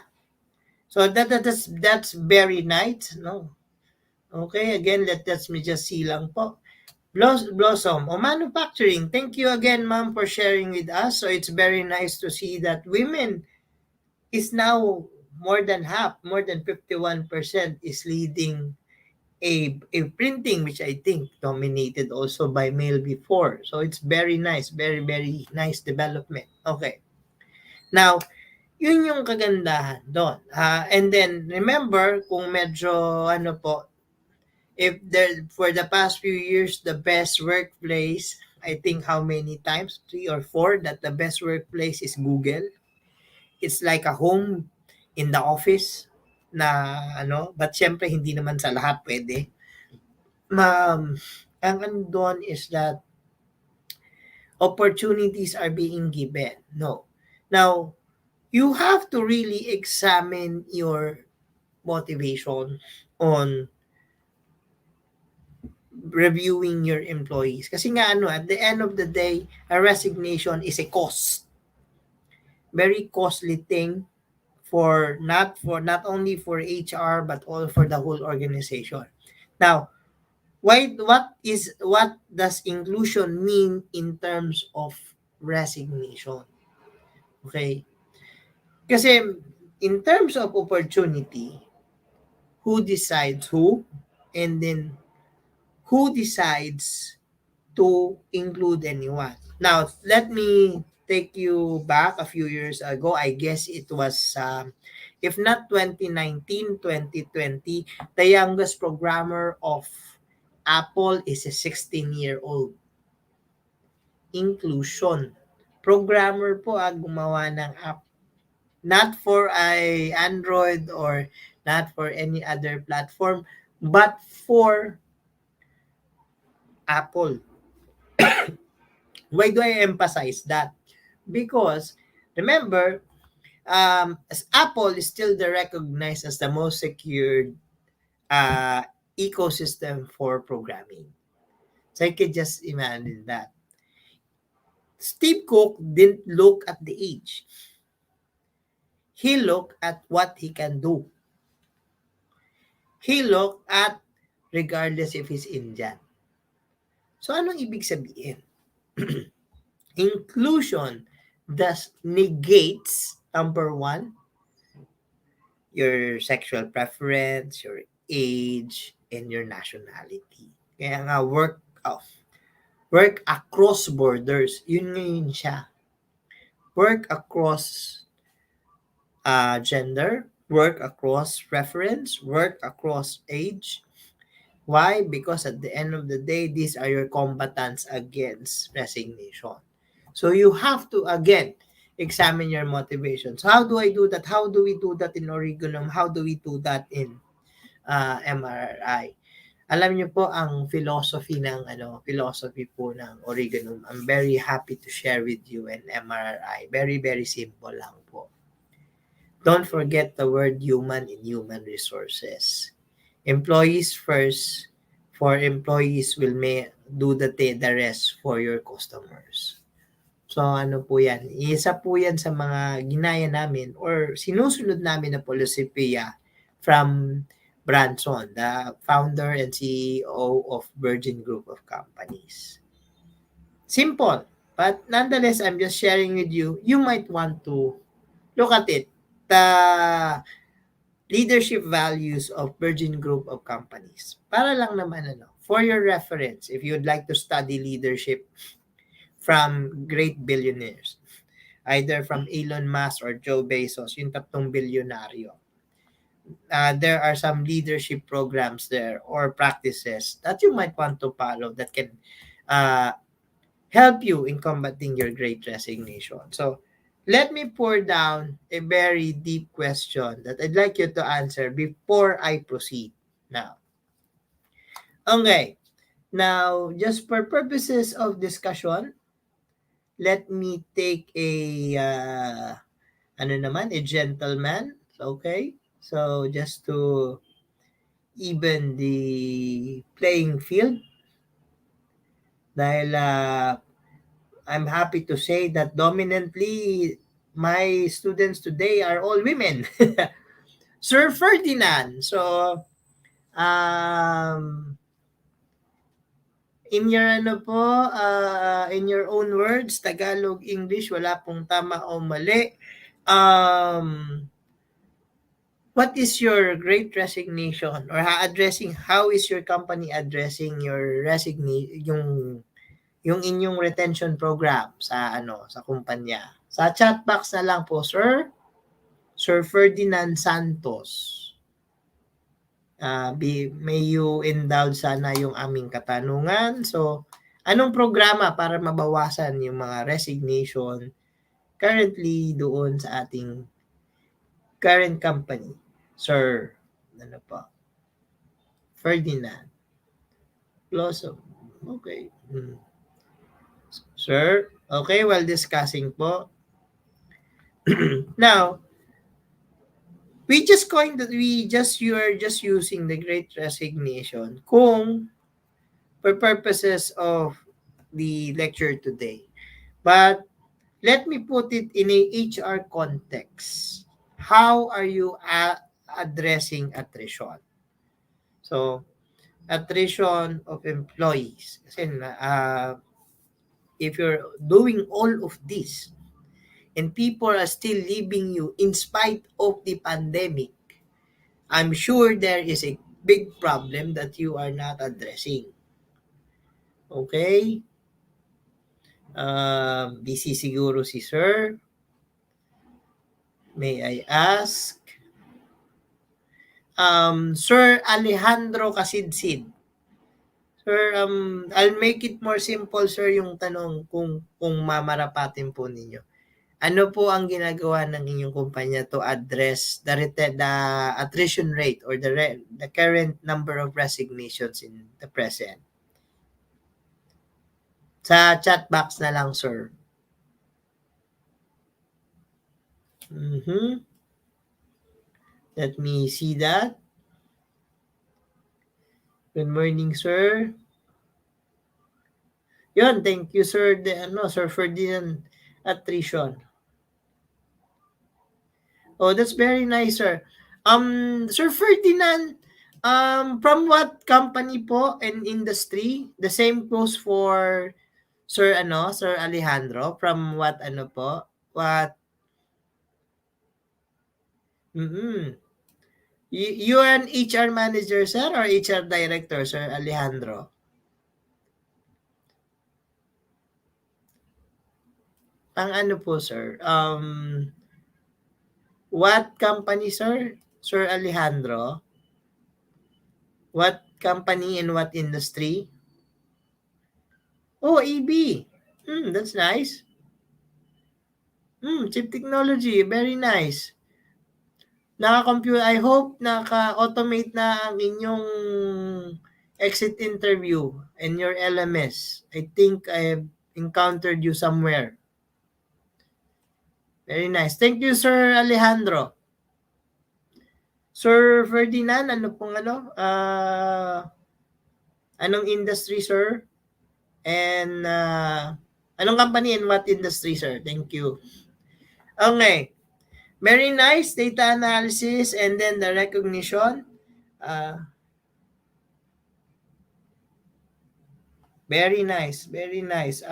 So that's very nice, no? Okay, again, let me just see lang po. Blossom o manufacturing. Thank you again, ma'am, for sharing with us. So it's very nice to see that women is now more than half, more than 51% is leading a printing, which I think dominated also by male before. So it's very nice, very, very nice development. Okay. Now, yun yung kagandahan doon. And then, remember, kung medyo, if there, for the past few years, the best workplace, I think how many times, 3 or 4, that the best workplace is Google. It's like a home in the office na but syempre hindi naman sa lahat pwede. Ang doon is that opportunities are being given. No. Now, you have to really examine your motivation on reviewing your employees. Kasi nga at the end of the day, a resignation is a cost. Very costly thing for not only for HR but all for the whole organization. Now, what does inclusion mean in terms of resignation? Okay? Kasi in terms of opportunity, who decides who, and then who decides to include anyone? Now, let me take you back a few years ago. I guess it was, if not 2019, 2020, the youngest programmer of Apple is a 16-year-old. Inclusion. Programmer po gumawa ng app. Not for Android or not for any other platform, but for Apple. Why do I emphasize that? Because remember, as Apple is still recognized as the most secured ecosystem for programming. So I can just imagine that. Steve Cook didn't look at the age. He looked at what he can do. He looked at regardless if he's Indian. So anong ibig sabihin? Inclusion thus negates, number one, your sexual preference, your age, and your nationality. Kaya nga work across borders. Yun ngayon siya. Work across gender, work across reference, work across age. Why? Because at the end of the day, these are your combatants against resignation. So you have to, again, examine your motivations. How do I do that? How do we do that in Origanum? How do we do that in MRRI? Alam niyo po ang philosophy po ng Origanum. I'm very happy to share with you and MRRI. Very, very simple lang po. Don't forget the word human in human resources. Employees first, for employees will do the rest for your customers. So ano po yan, isa po yan sa mga ginaya namin or sinusunod namin na filosofia from Branson, the founder and CEO of Virgin Group of Companies. Simple, but nonetheless, I'm just sharing with you, you might want to look at it. The leadership values of Virgin Group of Companies. Para lang naman for your reference, if you'd like to study leadership from great billionaires, either from Elon Musk or Joe Bezos, yung tatlong bilyonaryo. There are some leadership programs there or practices that you might want to follow that can help you in combating your great resignation. So, let me pour down a very deep question that I'd like you to answer before I proceed now. Okay. Now, just for purposes of discussion, let me take a gentleman. Okay? So, just to even the playing field. Dahil I'm happy to say that dominantly my students today are all women. Sir Ferdinand. So, in your in your own words, Tagalog, English, wala pong tama o mali. What is your great resignation or how is your company addressing your yung inyong retention program sa kumpanya? Sa chat box na lang po, sir. Sir Ferdinand Santos. May you indulge sana yung aming katanungan. So, anong programa para mabawasan yung mga resignation currently doon sa ating current company? Sir, Ferdinand. Blossom. Okay. Sir, okay, while discussing po. Now, you are just using the great resignation kung for purposes of the lecture today. But let me put it in a HR context. How are you addressing attrition? So, attrition of employees. Kasi if you're doing all of this and people are still leaving you in spite of the pandemic, I'm sure there is a big problem that you are not addressing. Okay? Busy siguro si Sir. May I ask? Sir Alejandro Kasidsid. Sir, I'll make it more simple, sir, yung tanong kung mamarapatin po ninyo. Ano po ang ginagawa ng inyong kumpanya to address the attrition rate or the current number of resignations in the present? Sa chat box na lang, sir. Let me see that. Good morning, sir. Yun, thank you Sir Sir Ferdinand Attrition. Oh, that's very nice, sir. Sir Ferdinand, from what company po and industry? The same goes for Sir Alejandro. From what po? What? Mm-mm. You are an HR manager, sir, or HR director, Sir Alejandro? Ang po, sir? What company, sir? Sir Alejandro? What company and what industry? Oh, AB. That's nice. Chief technology, very nice. Naka-compute, I hope naka-automate na ang inyong exit interview and your LMS. I think I encountered you somewhere. Very nice. Thank you, Sir Alejandro. Sir Ferdinand, ano pong anong industry, sir? And anong company and what industry, sir? Thank you. Okay. Very nice data analysis and then the recognition. Very nice, very nice.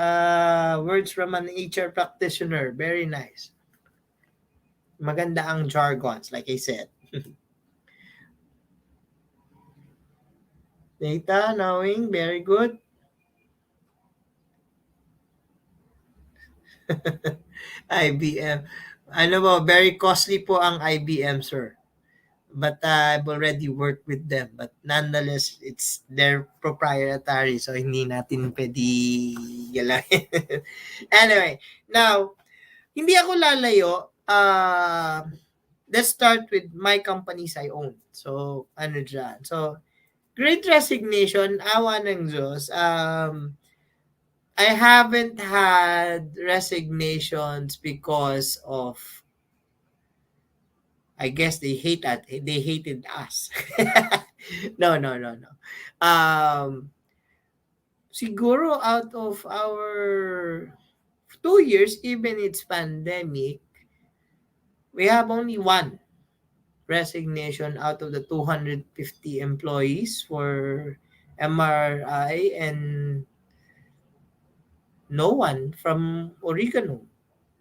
Words from an HR practitioner, very nice. Maganda ang jargons, like I said. Data, knowing, very good. IBM. Ano po, very costly po ang IBM, sir. But I've already worked with them. But nonetheless, it's their proprietary. So, hindi natin pwede galawin. Anyway, now, hindi ako lalayo. Let's start with my companies I own. So, ano dyan? So, Great Resignation, awa ng Diyos. I haven't had resignations because of, I guess they hated us. No, no, no, no. Siguro out of our 2 years, even it's pandemic, we have only one resignation out of the 250 employees for MRRI, and no one from Origanum,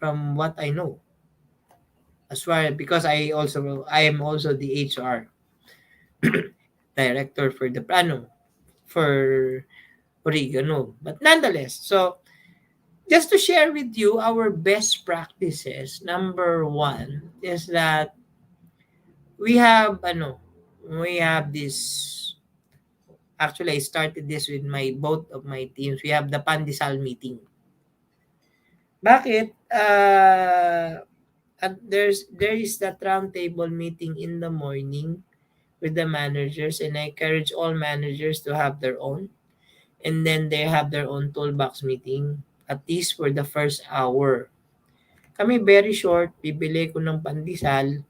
from what I know. As far because I am also the HR director for the for Origanum. But nonetheless, so just to share with you our best practices, number one is that we have this. Actually, I started this with both of my teams. We have the pandesal meeting. Bakit? At there is that roundtable meeting in the morning with the managers, and I encourage all managers to have their own. And then they have their own toolbox meeting, at least for the first hour. Kami very short, bibili ko ng pandesal,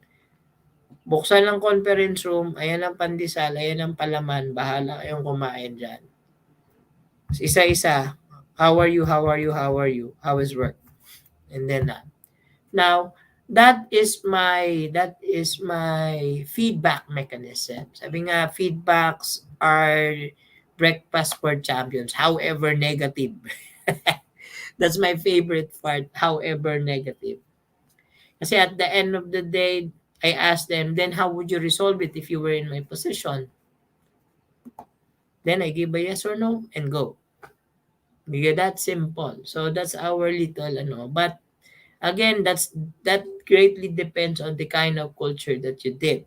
buksan ng conference room, ayan ang pandesal, ayan ang palaman, bahala kayong kumain dyan. Isa-isa, how are you, how are you, how are you, how is work? And then now, that is my feedback mechanism. Sabi nga, feedbacks are breakfast for champions, however negative. That's my favorite part, however negative. Kasi at the end of the day, I asked them, then how would you resolve it if you were in my position? Then I give a yes or no and go. Because that's simple. So that's our little. But again, that greatly depends on the kind of culture that you did.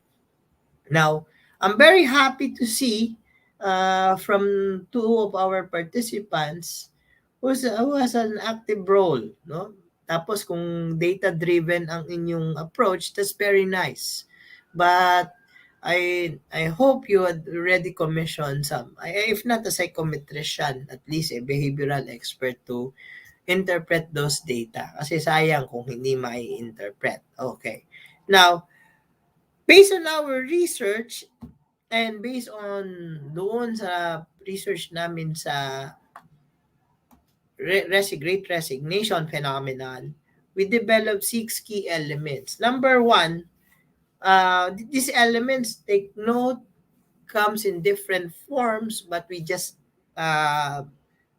Now, I'm very happy to see from two of our participants who has an active role, no? Tapos kung data-driven ang inyong approach, that's very nice. But I hope you had already commissioned some, if not a psychometrician, at least a behavioral expert to interpret those data. Kasi sayang kung hindi mai-interpret. Okay. Now, based on our research and based on doon sa research namin sa Great Resignation phenomenon, we developed 6 key elements. Number one, these elements, take note, comes in different forms, but we just uh,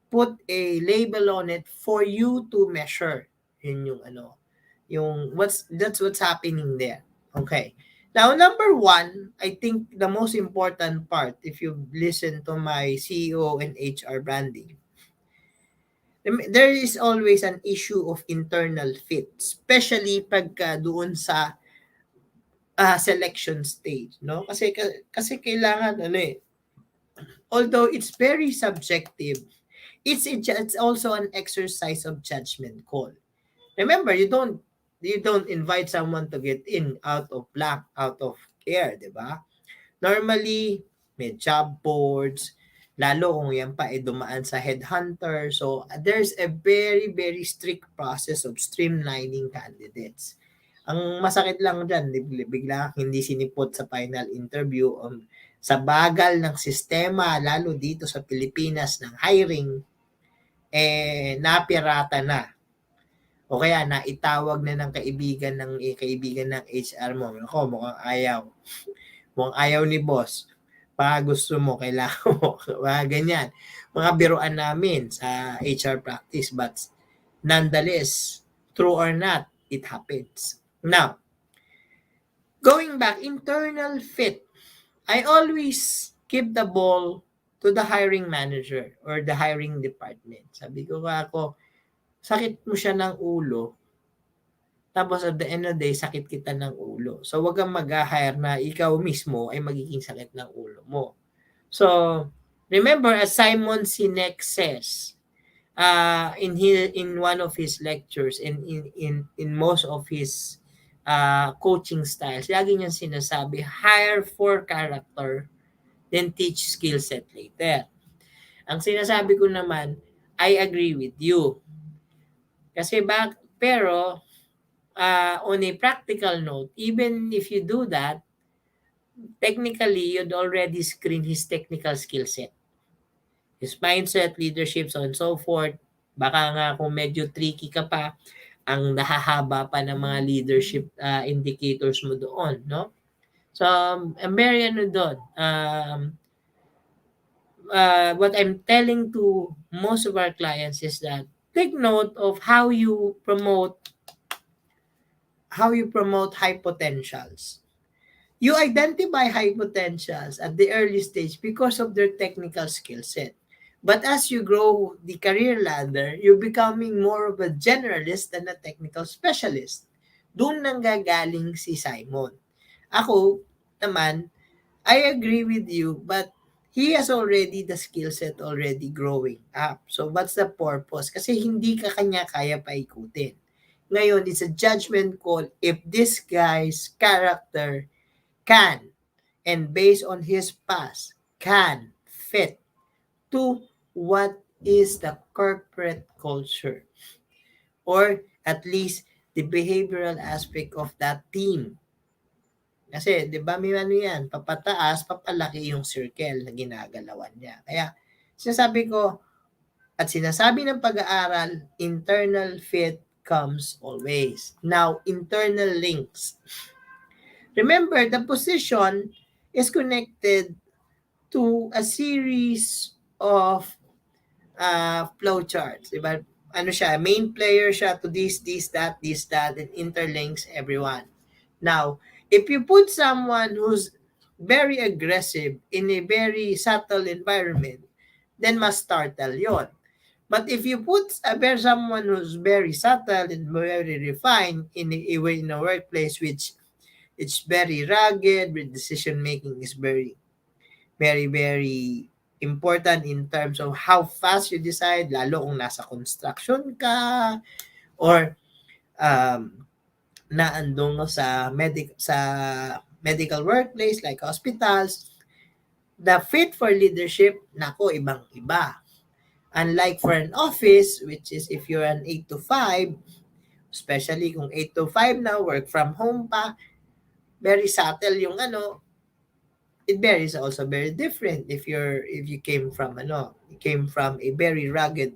put a label on it for you to measure. Yun yung ano, that's what's happening there. Okay. Now, number one, I think the most important part, if you listen to my CEO and HR branding, there is always an issue of internal fit, especially pagka doon sa selection stage, no? Kasi kailangan ano eh, although it's very subjective, it's also an exercise of judgment call. Remember, you don't invite someone to get in out of black, out of care, 'di ba? Normally, may job boards, lalo kung yan pa ay dumaan sa headhunter. So, there's a very, very strict process of streamlining candidates. Ang masakit lang dyan, bigla hindi sinipot sa final interview sa bagal ng sistema, lalo dito sa Pilipinas ng hiring, napirata na. O kaya naitawag na ng kaibigan ng HR mo. Ako, mukhang ayaw ni boss. Baka gusto mo, kailangan mo. Mga ganyan. Mga biruan namin sa HR practice. But nonetheless, true or not, it happens. Now, going back, internal fit. I always keep the ball to the hiring manager or the hiring department. Sabi ko ako, sakit mo siya ng ulo, tapos at the end of the day, sakit kita ng ulo. So, wag kang mag-hire na ikaw mismo ay magiging sakit ng ulo mo. So, remember, as Simon Sinek says, in one of his lectures and in most of his coaching styles, lagi niyang sinasabi, hire for character, then teach skill set later. Ang sinasabi ko naman, I agree with you. Pero on a practical note, even if you do that, technically, you'd already screen his technical skill set. His mindset, leadership, so on and so forth. Baka nga kung medyo tricky ka pa, ang nahahaba pa ng mga leadership indicators mo doon, no? So, I'm very doon. What I'm telling to most of our clients is that take note of how you promote high potentials. You identify high potentials at the early stage because of their technical skill set. But as you grow the career ladder, you're becoming more of a generalist than a technical specialist. Doon nang gagaling si Simon. Ako naman, I agree with you, but he has already the skill set already growing up. So what's the purpose? Kasi hindi ka kanya kaya paikutin. Ngayon, it's a judgment call if this guy's character can, and based on his past, can fit to what is the corporate culture, or at least the behavioral aspect of that team. Kasi, di ba, may ano yan, papataas, papalaki yung circle na ginagalawan niya. Kaya, sinasabi ko, at sinasabi ng pag-aaral, internal fit comes always. Now, internal links. Remember, the position is connected to a series of flowcharts. Diba? Ano siya, main player siya to this, that, and interlinks everyone. Now, if you put someone who's very aggressive in a very subtle environment, then mas startle yon. But if you put someone who's very subtle and very refined in a workplace which it's very rugged, with decision making is very, very, very important in terms of how fast you decide, lalo kung nasa construction ka or naandong sa medical workplace like hospitals. The fit for leadership, nako, ibang-iba. Unlike for an office, which is if you're an 8 to 5, especially kung 8 to 5 na, work from home pa, very subtle yung it varies also very different if you came from a very rugged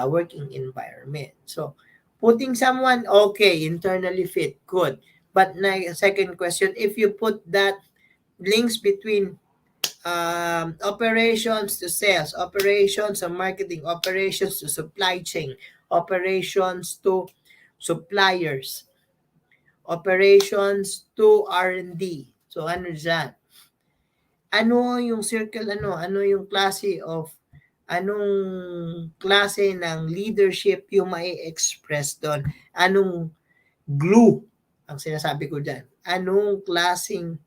working environment. So, putting someone, okay, internally fit, good. But second question, if you put that links between operations to sales, operations to marketing, operations to supply chain, operations to suppliers, operations to R&D. So ano dyan? Ano yung circle, ano yung klase of, anong klase ng leadership yung mai-express doon? Anong glue ang sinasabi ko dyan? Anong klaseng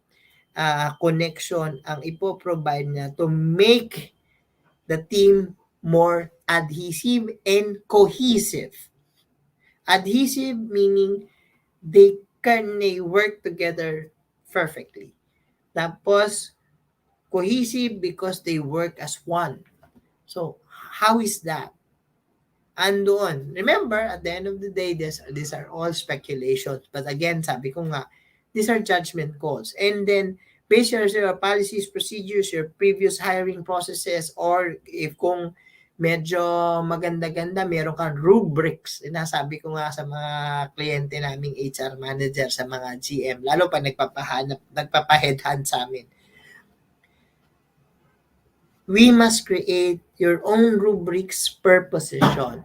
connection ang ipo-provide niya to make the team more adhesive and cohesive. Adhesive meaning they work together perfectly. Tapos, cohesive because they work as one. So, how is that? Andoon. Remember, at the end of the day, these are all speculations. But again, sabi ko nga, these are judgment calls. And then, based on your policies, procedures, your previous hiring processes, or if kung medyo maganda-ganda, meron kang rubrics. Sinasabi ko nga sa mga kliyente naming HR manager, sa mga GM, lalo pa nagpapaheadhunt sa amin. We must create your own rubrics per position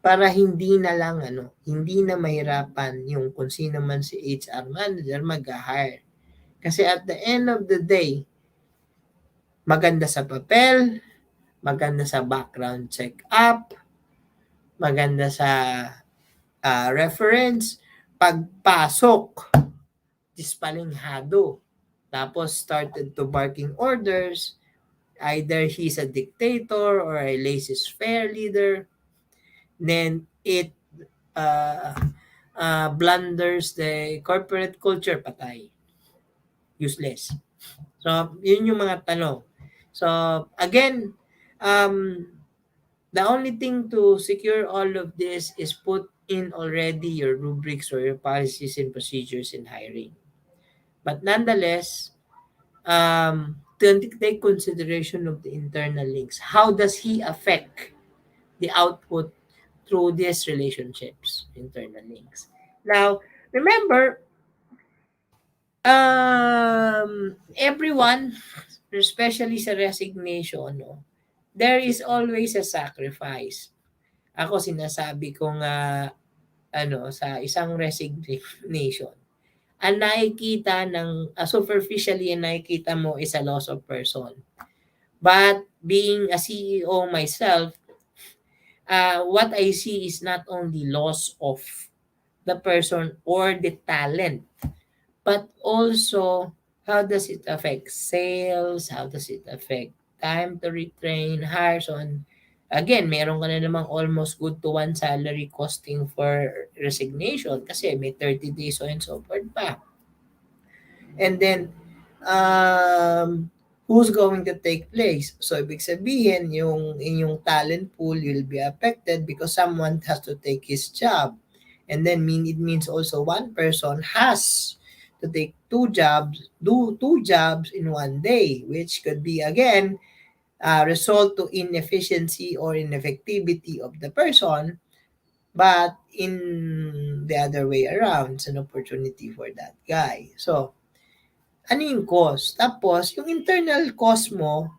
para hindi na lang hindi na mahirapan yung kung sino man si HR manager mag-hire. Kasi at the end of the day, maganda sa papel, maganda sa background check up, maganda sa reference, pagpasok, dispalinghado. Tapos started to barking orders, either he's a dictator or a laissez-faire leader, then it blunders the corporate culture, patay. Useless. So, yun yung mga tanong. So, again, the only thing to secure all of this is put in already your rubrics or your policies and procedures in hiring. But nonetheless, to take consideration of the internal links. How does he affect the output through these relationships, internal links? Now, remember, everyone, especially sa resignation, there is always a sacrifice. Ako sinasabi ko nga, sa isang resignation, ang nakikita superficially, ang nakikita mo is a loss of person. But being a CEO myself, what I see is not only loss of the person or the talent, but also how does it affect sales, how does it affect time to retrain, hire, so on. Again, meron ka na namang almost good to one salary costing for resignation kasi may 30 days so and so forth pa. And then, who's going to take place? So, ibig sabihin, yung inyong talent pool will be affected because someone has to take his job. And then, it means also one person has to take do two jobs in one day, which could be, again, result to inefficiency or ineffectivity of the person. But in the other way around, it's an opportunity for that guy. So, ano yung cost? Tapos, yung internal cost mo,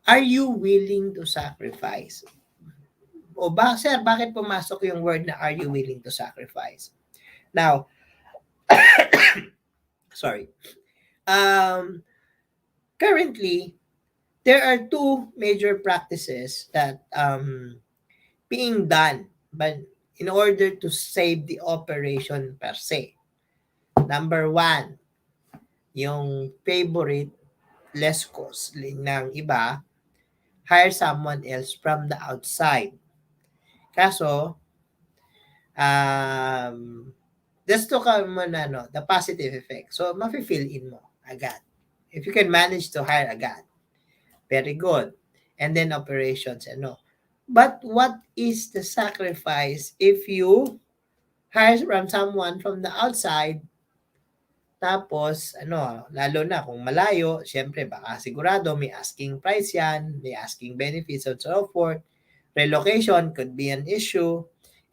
are you willing to sacrifice? O sir, bakit pumasok yung word na are you willing to sacrifice? Now, sorry. Currently, there are two major practices that being done but in order to save the operation per se. Number one, yung favorite less costly ng iba, hire someone else from the outside. Kaso, let's talk muna, the positive effect. So, mafe-fill in mo agad. If you can manage to hire agad, very good. And then operations, But what is the sacrifice if you hire from someone from the outside, tapos, lalo na kung malayo, syempre baka sigurado may asking price yan, may asking benefits and so forth. Relocation could be an issue.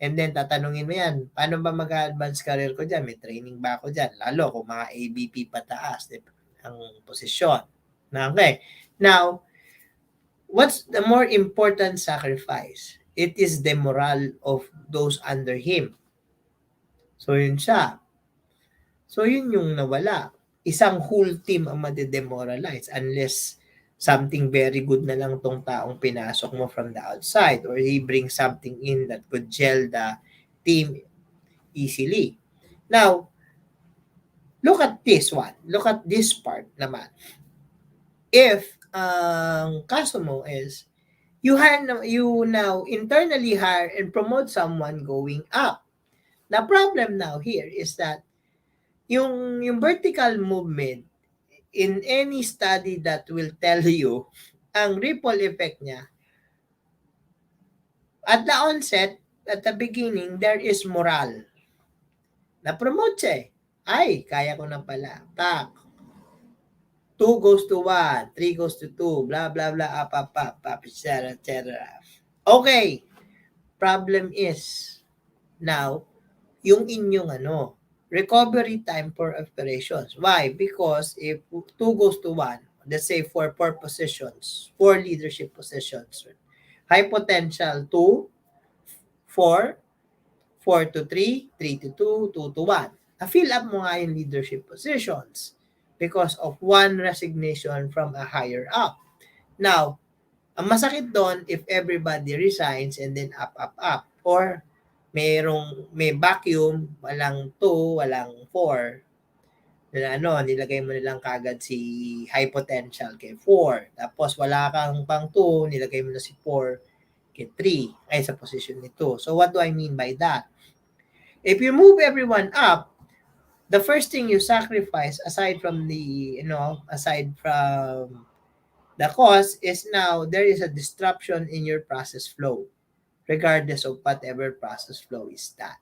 And then tatanungin mo yan, paano ba mag-advance career ko dyan? May training ba ako dyan? Lalo kung mga ABP pataas, ang posisyon. Okay. Now, what's the more important sacrifice? It is the morale of those under him. So, yun siya. So, yun yung nawala. Isang whole team ang madedemoralize unless something very good na lang tong taong pinasok mo from the outside or he brings something in that could gel the team easily. Now, look at this one. Look at this part naman. If ang kaso mo is you now internally hire and promote someone going up. The problem now here is that yung vertical movement in any study that will tell you ang ripple effect niya at the onset, at the beginning, there is morale. Na-promote siya eh. Ay, kaya ko na pala. Tak. 2 goes to 1, 3 goes to 2, blah, blah, blah, up, etc., etc. Okay. Problem is, now, yung inyong recovery time for operations. Why? Because if 2 goes to 1, let's say for 4 positions, 4 leadership positions, high potential 2, 4, 4 to 3, 3 to 2, 2 to 1. Na-fill up mo nga yung leadership positions because of one resignation from a higher up. Now, ang masakit doon if everybody resigns and then up. Or may vacuum, walang 2, walang 4. Na nilagay mo nilang kagad si high potential kay 4. Tapos wala kang pang 2, nilagay mo na si 4 kay 3 ay sa position ni 2. So what do I mean by that? If you move everyone up, the first thing you sacrifice aside from the cost is now there is a disruption in your process flow, regardless of whatever process flow is that.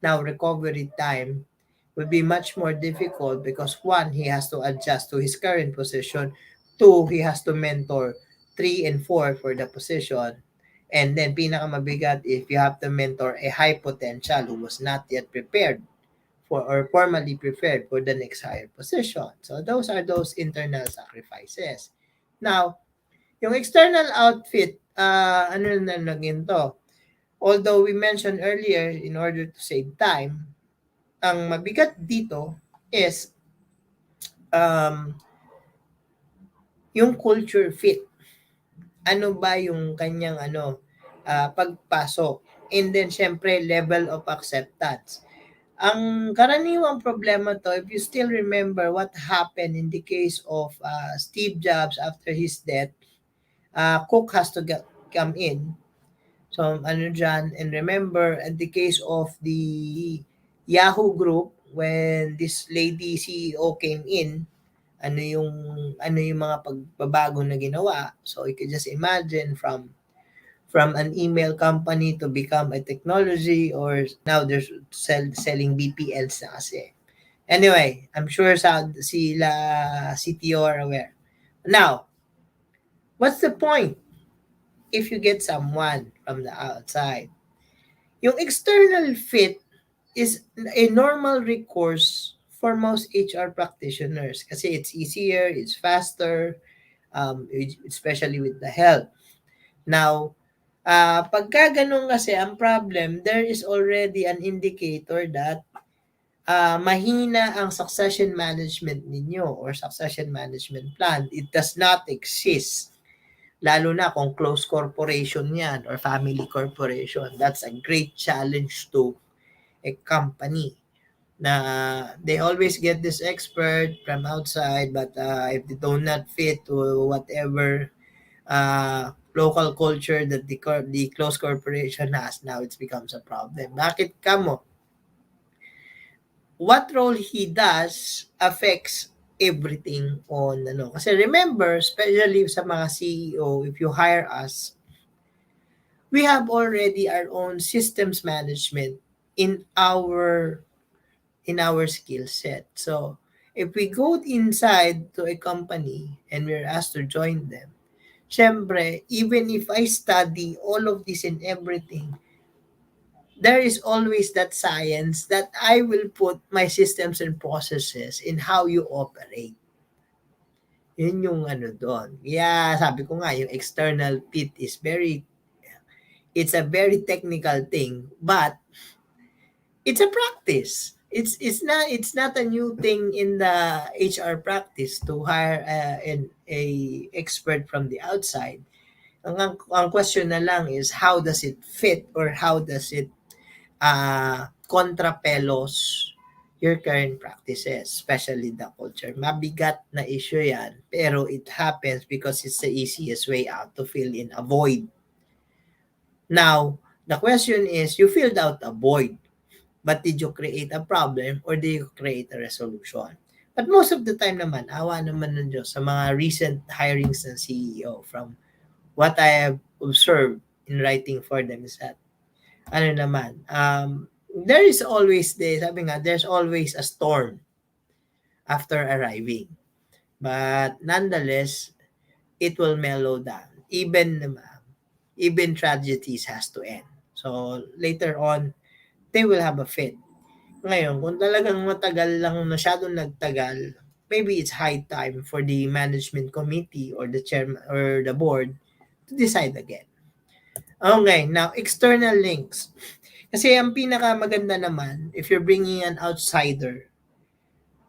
Now, recovery time will be much more difficult because one, he has to adjust to his current position. Two, he has to mentor 3 and 4 for the position. And then, pinakamabigat if you have to mentor a high potential who was not yet prepared for or formally prepared for the next higher position. So, those are those internal sacrifices. Now, yung external outfit, ano na naging to? Although we mentioned earlier, in order to save time, ang mabigat dito is yung culture fit. Ano ba yung kanyang pagpasok? And then, syempre, level of acceptance. Ang karaniwang problema to, if you still remember what happened in the case of Steve Jobs after his death, Cook has to come in. So, dyan, and remember, in the case of the Yahoo Group, when this lady CEO came in, ano yung mga pagbabago na ginawa. So, you can just imagine from an email company to become a technology or now they're selling BPLs na kasi. Anyway, I'm sure sila CTO are aware. Now, what's the point if you get someone from the outside? Yung external fit is a normal recourse for most HR practitioners kasi it's easier, it's faster, especially with the help. Now, pagka ganun kasi ang problem, there is already an indicator that mahina ang succession management ninyo or succession management plan. It does not exist. Lalo na kung close corporation yan or family corporation. That's a great challenge to a company. Na they always get this expert from outside but if they do not fit to whatever local culture that the close corporation has, now it becomes a problem. Bakit kamo? What role he does affects everything on Kasi remember, especially sa mga CEO, if you hire us, we have already our own systems management in our skill set. So, if we go inside to a company and we're asked to join them, syempre, even if I study all of this and everything, there is always that science that I will put my systems and processes in how you operate. Yun yung ano doon. Yeah, sabi ko nga, yung external fit is it's a very technical thing, but it's a practice. It's not a new thing in the HR practice to hire a expert from the outside. Ang question na lang is how does it fit or how does it contrapelos your current practices, especially the culture. Mabigat na issue yan, pero it happens because it's the easiest way out to fill in a void. Now, the question is, you filled out a void, but did you create a problem or did you create a resolution? But most of the time naman, awa naman ng Diyos sa mga recent hirings ng CEO, from what I have observed in writing for them, is that ano naman, there is always sabi nga, there's always a storm after arriving. But nonetheless, it will mellow down. Even tragedies has to end. So later on, they will have a fit. Ngayon, kung talagang matagal lang, masyadong nagtagal, maybe it's high time for the management committee or the chairman or the board to decide again. Okay, now external links. Kasi ang pinakamaganda naman, if you're bringing an outsider,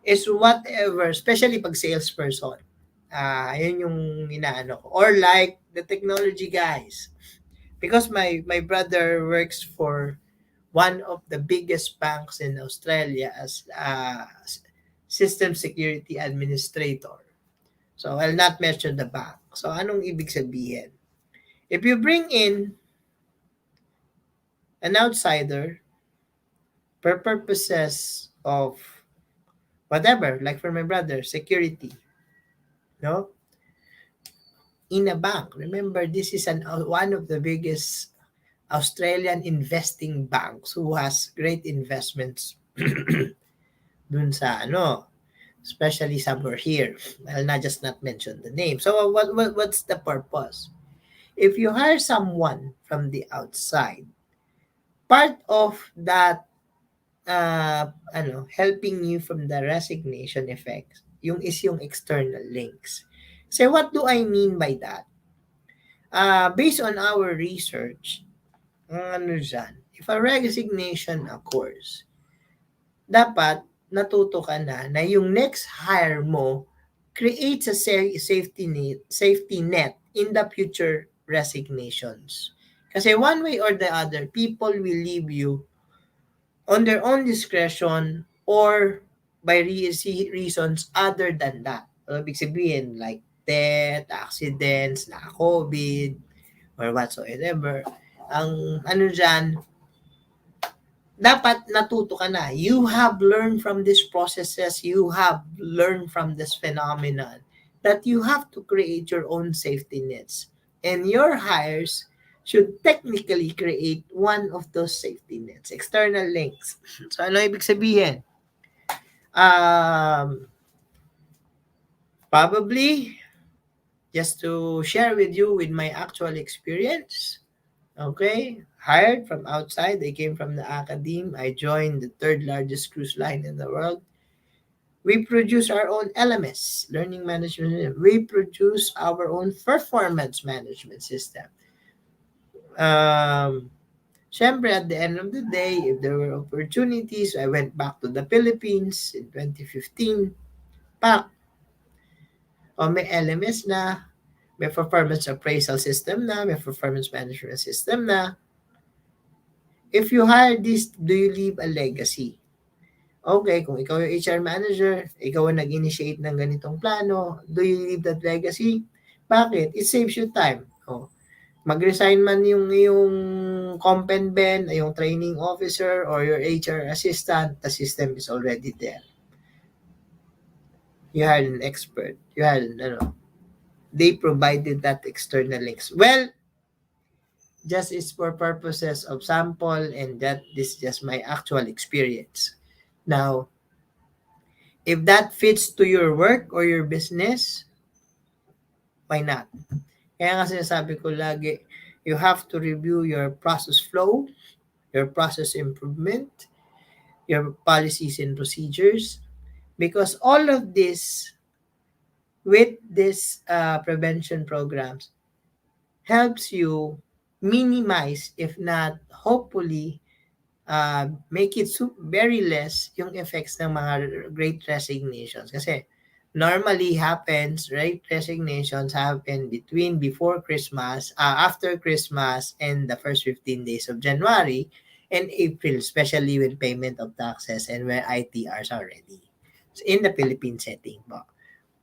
is whatever, especially pag salesperson. Yun yung inaano ko. Or like the technology guys. Because my brother works for one of the biggest banks in Australia as a system security administrator. So I'll not mention the bank. So anong ibig sabihin? If you bring in an outsider for purposes of whatever, like for my brother, security, no? In a bank, remember this is one of the biggest Australian investing banks who has great investments dun sa especially somewhere here. I'll not mention the name. So what's the purpose? If you hire someone from the outside, part of that helping you from the resignation effects, yung external links. So what do I mean by that? Based on our research, if a resignation occurs, dapat natuto ka na yung next hire mo creates a safety net in the future resignations. Kasi one way or the other, people will leave you on their own discretion or by reasons other than that. So, ibig sabihin, like death, accidents, COVID, or whatsoever. Ang dyan, dapat natuto ka na. You have learned from these processes, you have learned from this phenomenon that you have to create your own safety nets. And your hires should technically create one of those safety nets, external links. So, ano ibig sabihin? Probably, just to share with you with my actual experience, okay, hired from outside. I came from the Academe. I joined the third largest cruise line in the world. We produce our own LMS, learning management system. We produce our own performance management system. Syempre, at the end of the day, if there were opportunities, I went back to the Philippines in 2015. Back, may LMS na, may performance appraisal system na, may performance management system na. If you hire this, do you leave a legacy? Okay, kung ikaw yung HR manager, ikaw ang nag-initiate ng ganitong plano, do you leave that legacy? Bakit? It saves you time. Mag-resign man yung compen ben, yung training officer, or your HR assistant, the system is already there. You had an expert. You had, they provided that external links. Well, just is for purposes of sample, and that is just my actual experience. Now, if that fits to your work or your business, why not? Kaya nga sinasabi ko lagi, you have to review your process flow, your process improvement, your policies and procedures, because all of this with this prevention programs helps you minimize, if not hopefully make it very less yung effects ng mga great resignations. Kasi normally happens, right? Resignations happen before Christmas, after Christmas, and the first 15 days of January and April, especially when payment of taxes and when ITRs are ready. So, in the Philippine setting po.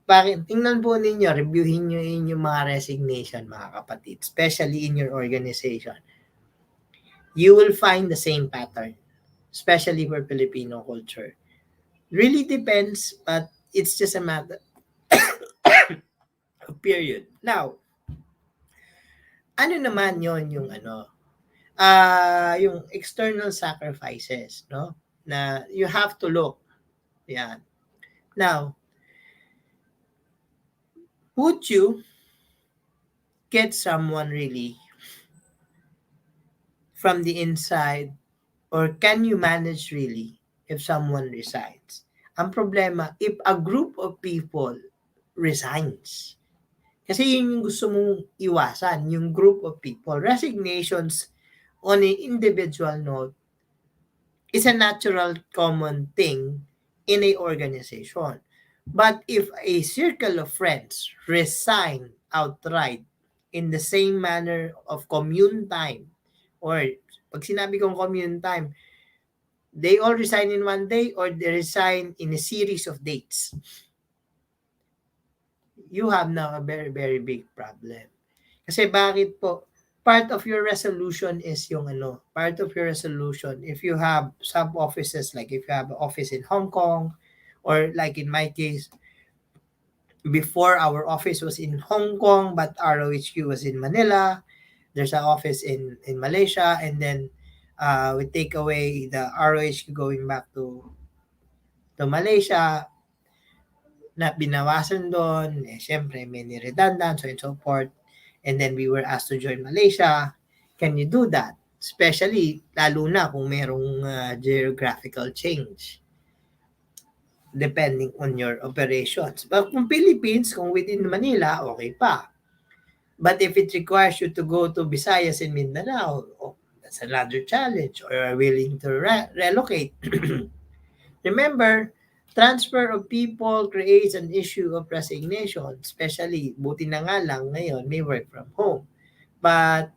Bakit? Tingnan po ninyo, reviewin nyo yung mga resignation, mga kapatid, especially in your organization. You will find the same pattern, especially for Filipino culture. Really depends, but it's just a matter of period. Now, ano naman yon yung yung external sacrifices, no? Na you have to look. Yan. Now, would you get someone really from the inside, or can you manage really if someone resigns? Ang problema, if a group of people resigns, kasi yun yung gusto mong iwasan, yung group of people. Resignations on an individual note is a natural common thing in a organization. But if a circle of friends resign outright in the same manner of commune time, or pag sinabi kong commune time, they all resign in one day or they resign in a series of dates, you have now a very, very big problem. Kasi bakit po? Part of your resolution is yung part of your resolution, if you have sub-offices, like if you have an office in Hong Kong, or like in my case, before our office was in Hong Kong, but ROHQ was in Manila, there's an office in Malaysia, and then we take away the ROHQ going back to Malaysia, na binawasan doon, syempre may redundant, so and so forth. And then we were asked to join Malaysia. Can you do that? Especially, lalo na kung merong geographical change depending on your operations. But kung Philippines, kung within Manila, okay pa. But if it requires you to go to Visayas and Mindanao, that's another challenge, or are willing to relocate. Remember, transfer of people creates an issue of resignation, especially, buti na nga lang ngayon, may work from home. But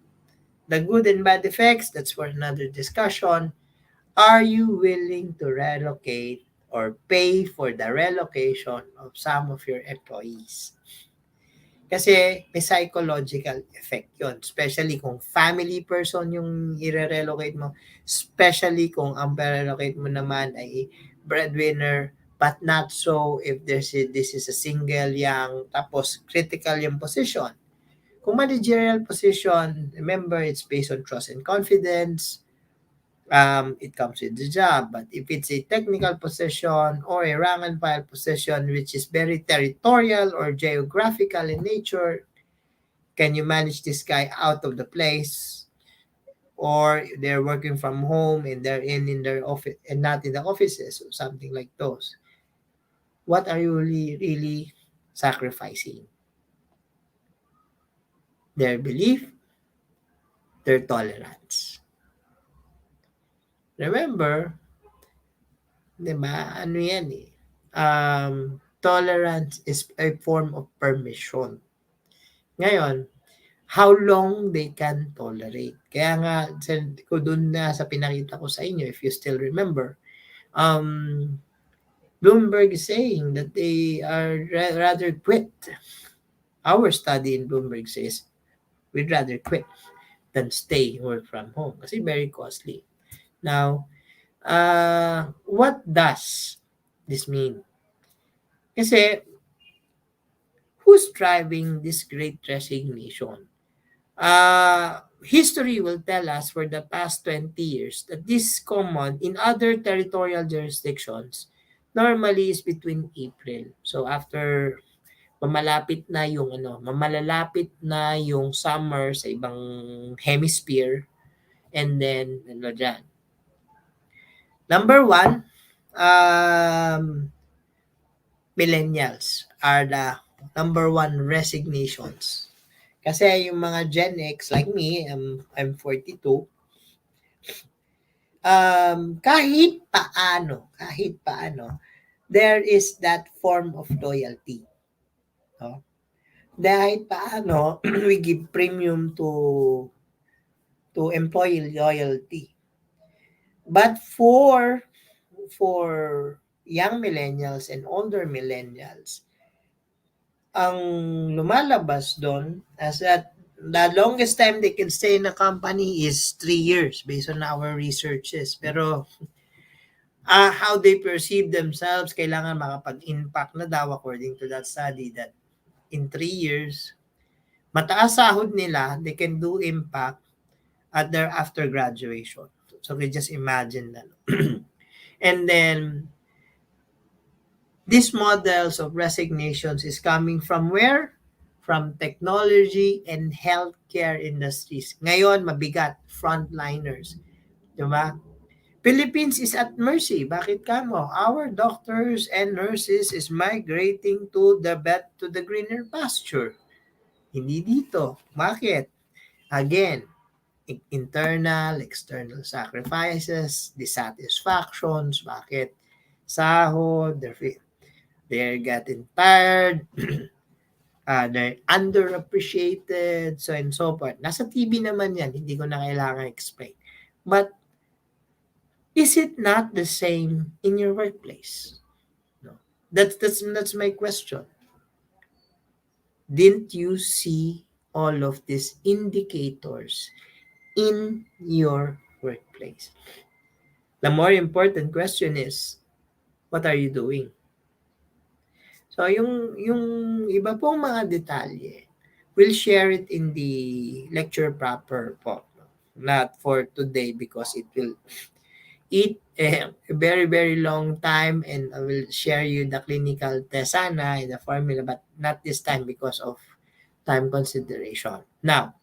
the good and bad effects, that's for another discussion. Are you willing to relocate or pay for the relocation of some of your employees? Kasi may psychological effect yon, especially kung family person yung i-relocate mo, especially kung ang relocate mo naman ay breadwinner, but not so if this is a single young, tapos critical yung position. Kung managerial position, remember, it's based on trust and confidence. It comes with the job. But if it's a technical position or a rank and file position, which is very territorial or geographical in nature, can you manage this guy out of the place? Or they're working from home and they're in their office and not in the offices, or something like those. What are you really sacrificing? Their belief, their tolerance. Remember, di ba, ano yan eh, tolerance is a form of permission. Ngayon, how long they can tolerate. Kaya nga, ko dun na sa pinakita ko sa inyo, if you still remember, Bloomberg is saying that they are rather quit. Our study in Bloomberg says, we'd rather quit than stay work from home kasi very costly. Now, what does this mean? Kasi, who's driving this great resignation? History will tell us for the past 20 years that this common in other territorial jurisdictions normally is between April. So after mamalapit na yung summer sa ibang hemisphere, and then dyan. Number one, millennials are the number one resignations. Kasi yung mga Gen X like me, I'm 42, kahit paano, there is that form of loyalty. No? Kahit paano, we give premium to employee loyalty. But for young millennials and older millennials, ang lumalabas doon as that the longest time they can stay in a company is 3 years based on our researches. Pero how they perceive themselves, kailangan makapag-impact na daw according to that study that in 3 years, mataas sahod nila, they can do impact at their after graduation. So we just imagine that. And then, these models of resignations is coming from where? From technology and healthcare industries. Ngayon, mabigat, frontliners. Diba? Philippines is at mercy. Bakit kamo? Our doctors and nurses is migrating to the greener pasture. Hindi dito. Bakit? Again, internal, external sacrifices, dissatisfactions. Bakit? Sahod, they're getting tired, they're underappreciated, so and so forth. Nasa TV naman yan, hindi ko na kailangan explain. But, is it not the same in your workplace? No. That's my question. Didn't you see all of these indicators in your workplace? The more important question is, what are you doing? So, yung iba pong mga detalye, we'll share it in the lecture proper po. Not for today because it will eat a very, very long time, and I will share you the clinical test sana and the formula, but not this time because of time consideration. Now,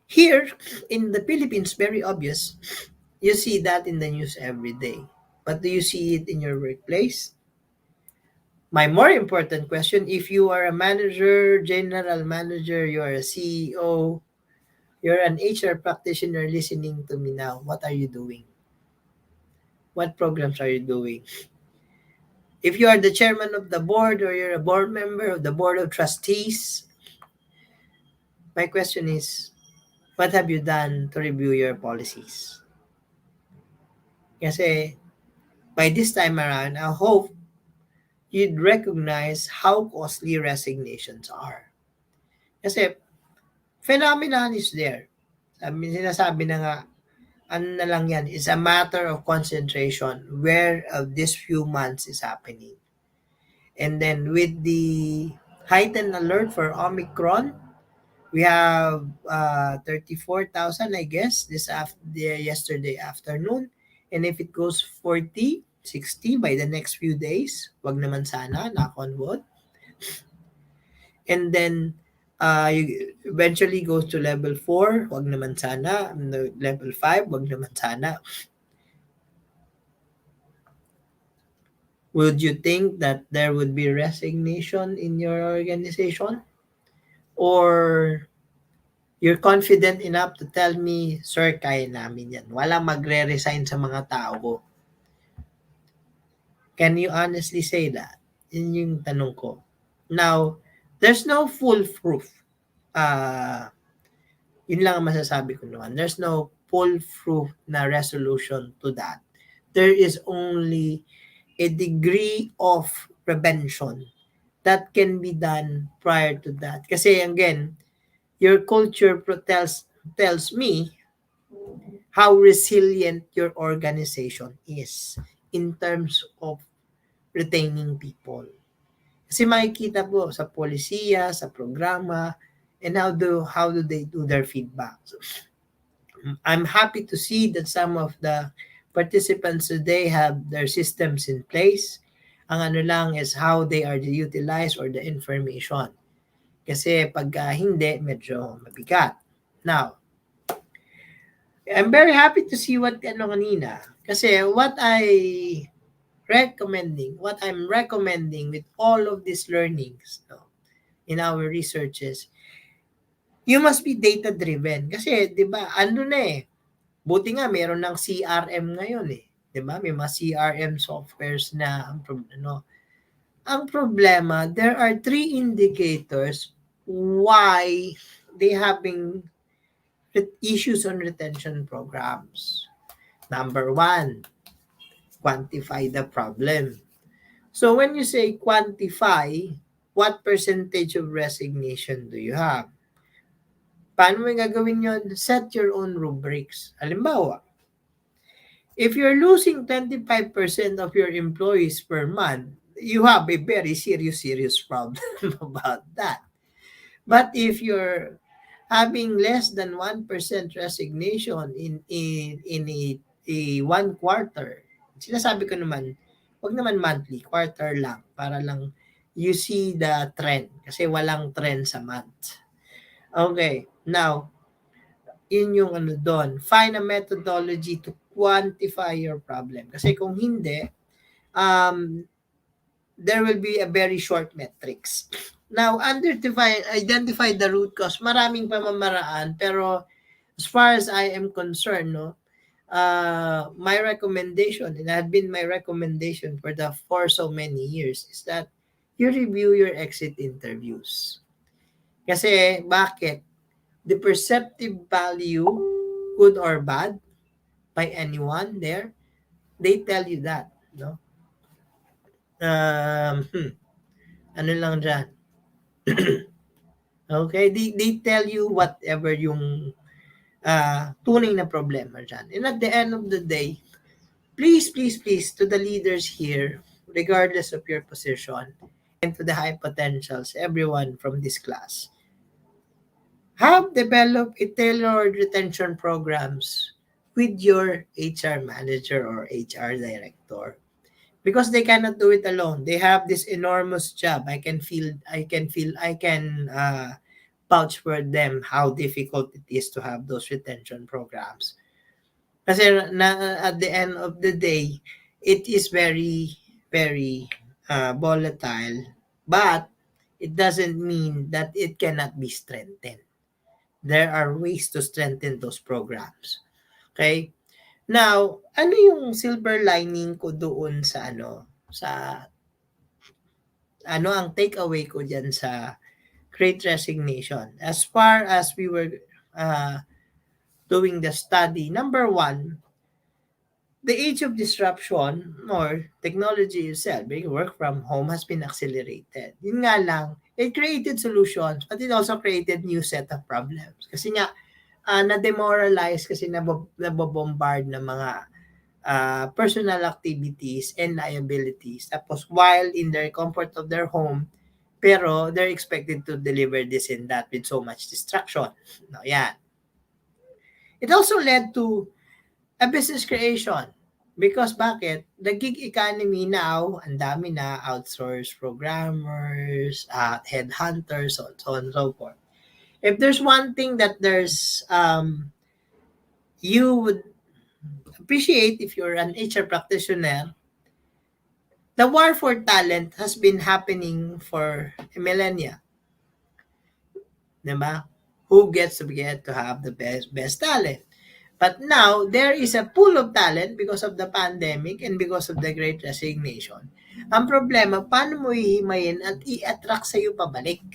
here in the Philippines, very obvious, you see that in the news every day. But do you see it in your workplace? My more important question, if you are a manager, general manager, you are a CEO, you're an HR practitioner listening to me now, what are you doing? What programs are you doing? If you are the chairman of the board or you're a board member of the board of trustees, my question is, what have you done to review your policies? Kasi by this time around, I hope you'd recognize how costly resignations are. Kasi phenomenon is there. Sinasabi na nga, ano na lang yan, it's a matter of concentration where this few months is happening. And then with the heightened alert for Omicron, we have 34,000, I guess, yesterday afternoon. And if it goes 40, 60 by the next few days, wag naman sana, knock on wood. And then, eventually goes to level 4, wag naman sana. Level 5, wag naman sana. Would you think that there would be resignation in your organization? Or you're confident enough to tell me, sir, kaya namin yan. Walang magre-resign sa mga tao ko. Can you honestly say that? Yun yung tanong ko. Now, there's no fool proof. Yun lang ang masasabi ko naman. There's no foolproof na resolution to that. There is only a degree of prevention that can be done prior to that. Kasi again, your culture tells me how resilient your organization is in terms of retaining people. Kasi makikita po sa polisiya, sa programa, and how do they do their feedback. So, I'm happy to see that some of the participants today have their systems in place. Ang ano lang is how they are utilized or the information. Kasi pagka hindi, medyo mabigat. Now, I'm very happy to see what ano kanina. Kasi what I'm recommending with all of these learnings, no, in our researches, you must be data driven. Kasi, di ba, ano na eh, buti nga meron ng CRM ngayon eh. Di ba? May mga CRM softwares na, ang problema, there are 3 indicators why they having issues on retention programs. Number 1, quantify the problem. So when you say quantify, what percentage of resignation do you have? Paano mo gagawin yun? Set your own rubrics. Halimbawa, if you're losing 25% of your employees per month, you have a very serious problem about that. But if you're having less than 1% resignation in a 1 quarter, sinasabi ko naman, wag naman monthly, quarter lang, para lang you see the trend. Kasi walang trend sa month. Okay, now, yun yung ano doon. Find a methodology to quantify your problem. Kasi kung hindi, um, there will be a very short metrics. Now, identify the root cause. Maraming pamamaraan, pero as far as I am concerned, no, my recommendation, and had been my recommendation for so many years, is that you review your exit interviews. Kasi, bakit? The perceptive value, good or bad, by anyone there, they tell you that, no? Ano lang dyan. Okay? They tell you whatever yung tunay na problema dyan. And at the end of the day, please, to the leaders here, regardless of your position, and to the high potentials, everyone from this class, have developed a tailored retention programs with your HR manager or HR director, because they cannot do it alone. They have this enormous job. I can vouch for them how difficult it is to have those retention programs. Kasi at the end of the day, it is very, very volatile, but it doesn't mean that it cannot be strengthened. There are ways to strengthen those programs. Okay? Now, ano yung silver lining ko doon sa ang takeaway ko diyan sa Great Resignation? As far as we were doing the study, number 1, the age of disruption or technology itself, being work from home, has been accelerated. Yun nga lang, it created solutions, but it also created new set of problems. Kasi nga, na-demoralize kasi nabobombard ng mga personal activities and liabilities. Tapos, while in their comfort of their home, pero they're expected to deliver this and that with so much distraction. No, yan. It also led to a business creation. Because bakit? The gig economy now, ang dami na outsourced programmers, headhunters, so on and so forth. If there's one thing that you would appreciate if you're an HR practitioner, the war for talent has been happening for a millennia. Diba? Who gets to have the best talent? But now, there is a pool of talent because of the pandemic and because of the Great Resignation. Ang problema, paano mo hihimayin at i-attract sa'yo pabalik?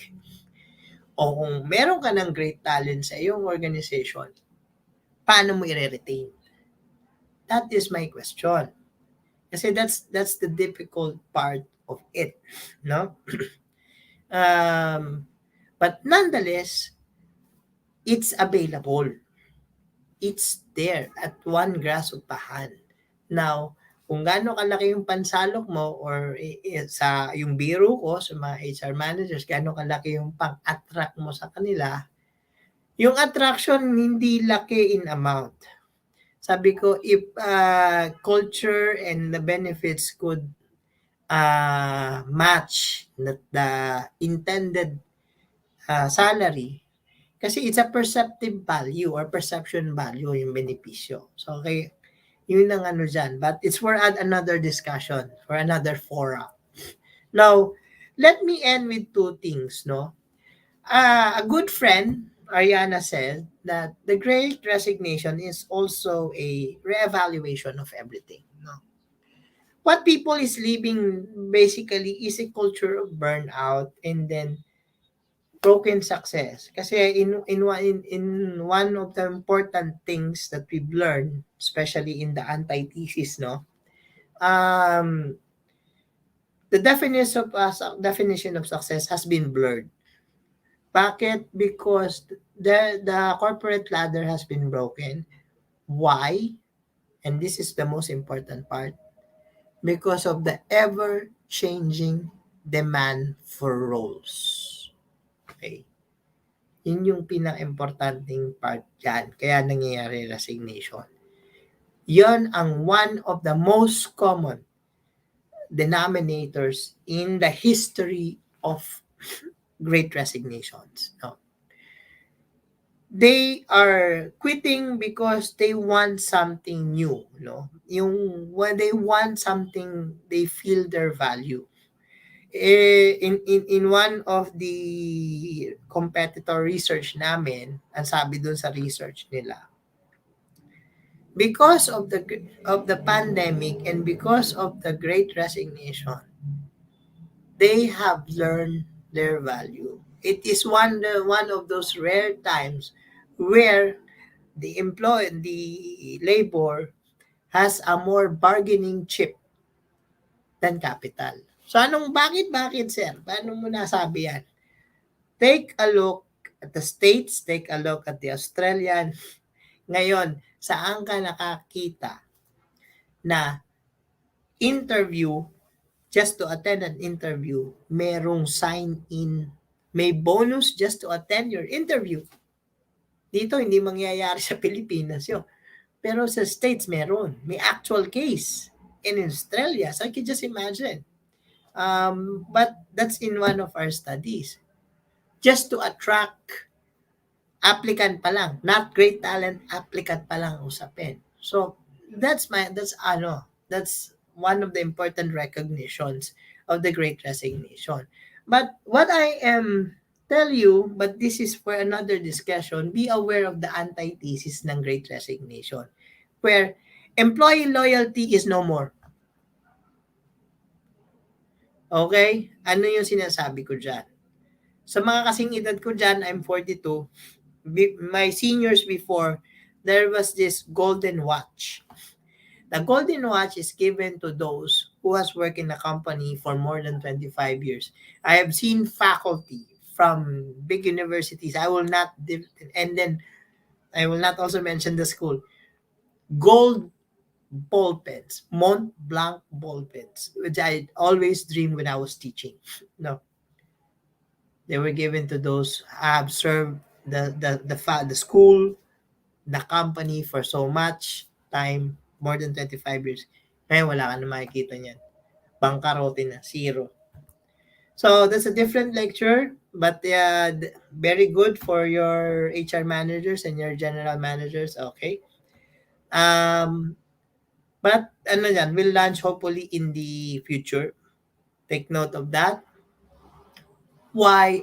O kung meron ka ng great talent sa iyong organization, paano mo i-retain? That is my question. Kasi that's the difficult part of it, no? But nonetheless, it's available. It's there at one grasp of the hand. Now, kung gaano kalaki yung pansalok mo or sa yung biro ko sa mga HR managers, gaano kalaki yung pang-attract mo sa kanila, yung attraction hindi laki in amount. Sabi ko, if culture and the benefits could match the intended salary, kasi it's a perceptive value or perception value yung benepisyo. So, okay, yun ang ano dyan. But it's for another discussion, for another forum. Now, let me end with two things, no? A good friend, Ariana, said that the Great Resignation is also a reevaluation of everything. No? What people is living basically is a culture of burnout and then broken success. Kasi in one of the important things that we've learned, especially in the antithesis, no, um, the definition of success has been blurred. Bakit? Because the corporate ladder has been broken. Why? And this is the most important part. Because of the ever-changing demand for roles. Okay? Yun yung pinaka-importanting part dyan. Kaya nangyayari resignation. Yon ang one of the most common denominators in the history of great resignations. No? They are quitting because they want something new, no? Yung when they want something, they feel their value. In one of the competitor research namin, ang sabi dun sa research nila, because of the pandemic and because of the great resignation, they have learned their value. It is one of those rare times where the labor has a more bargaining chip than capital. So bakit sir? Paano mo nasabi yan? Take a look at the States, take a look at the Australian. Ngayon, saan ka nakakita na interview, just to attend an interview, merong sign-in, may bonus just to attend your interview. Dito, hindi mangyayari sa Pilipinas yun. Pero sa States, meron. May actual case. In Australia, so I can just imagine. But that's in one of our studies. Just to attract applicant pa lang, not great talent, applicant pa lang usapin. So, that's one of the important recognitions of the great resignation. But what I am tell you, but this is for another discussion, be aware of the antithesis ng great resignation, where employee loyalty is no more. Okay? Ano yung sinasabi ko dyan? Sa mga kasing edad ko dyan, I'm 42. My seniors before, there was this golden watch. The golden watch is given to those who has worked in a company for more than 25 years. I have seen faculty from big universities. I will not also mention the school. Gold ball pens, Mont Blanc ball pens, which I always dreamed when I was teaching. No, they were given to those who have served the school, the company for so much time, more than 25 years. Ngayon, wala ka na makikita niyan. Bangkarote na, zero. So, that's a different lecture, but very good for your HR managers and your general managers. Okay. But, we'll launch hopefully in the future. Take note of that. Why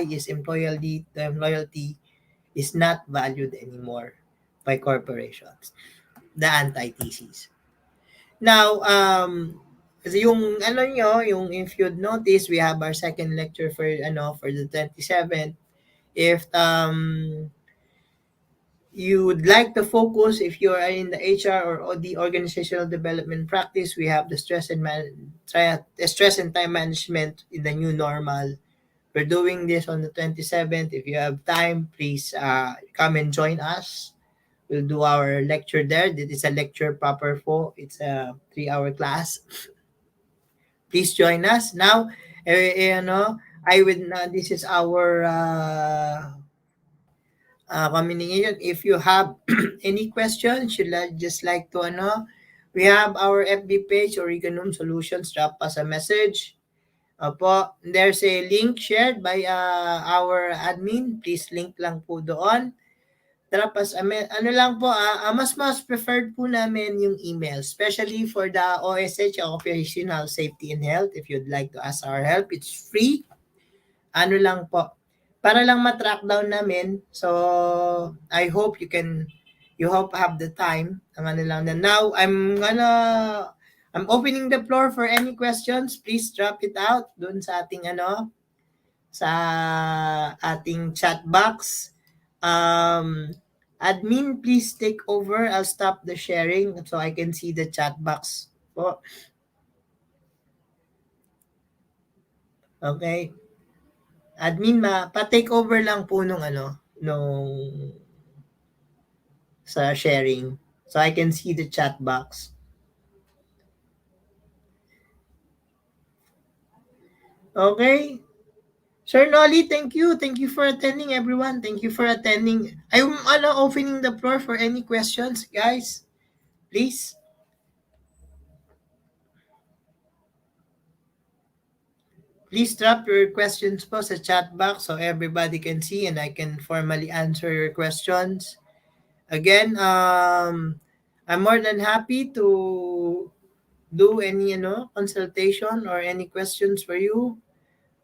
is employee loyalty is not valued anymore by corporations? The antithesis. Now, yung if you'd notice, we have our second lecture for the 27th. If you would like to focus, if you are in the HR or the organizational development practice, we have the stress and time management in the new normal. We're doing this on the 27th. If you have time, please come and join us. We'll do our lecture there. This is a lecture proper for. It's a 3-hour class. Please join us. Now, this is our communication. If you have any questions, you'd just like to We have our FB page, Origanum Solutions. Drop us a message. Opo, there's a link shared by our admin. Please link lang po doon. Drop us ano lang po, mas preferred po namin yung email, especially for the OSH, Occupational Safety and Health. If you'd like to ask our help, it's free. Ano lang po, para lang ma-track down namin. So, I hope you hope have the time. Ang ano lang na now, I'm opening the floor for any questions. Please drop it out doon sa ating sa ating chat box. Admin, please take over. I'll stop the sharing so I can see the chat box po. Okay. Admin, pa-take over lang po nung sa sharing so I can see the chat box. Okay. Sir Nolly, thank you. Thank you for attending, everyone. Thank you for attending. I'm opening the floor for any questions, guys. Please. Please drop your questions po sa chat box so everybody can see and I can formally answer your questions. Again, I'm more than happy to do any consultation or any questions for you.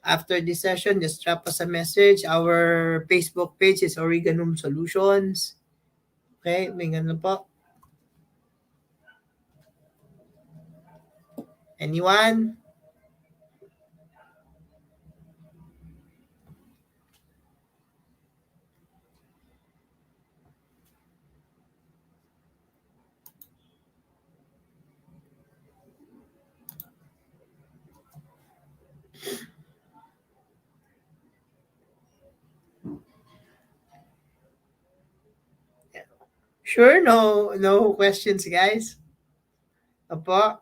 After this session, just drop us a message. Our Facebook page is Origanum Solutions. Okay, may ganun po. Anyone? Sure, no questions, guys. Opo.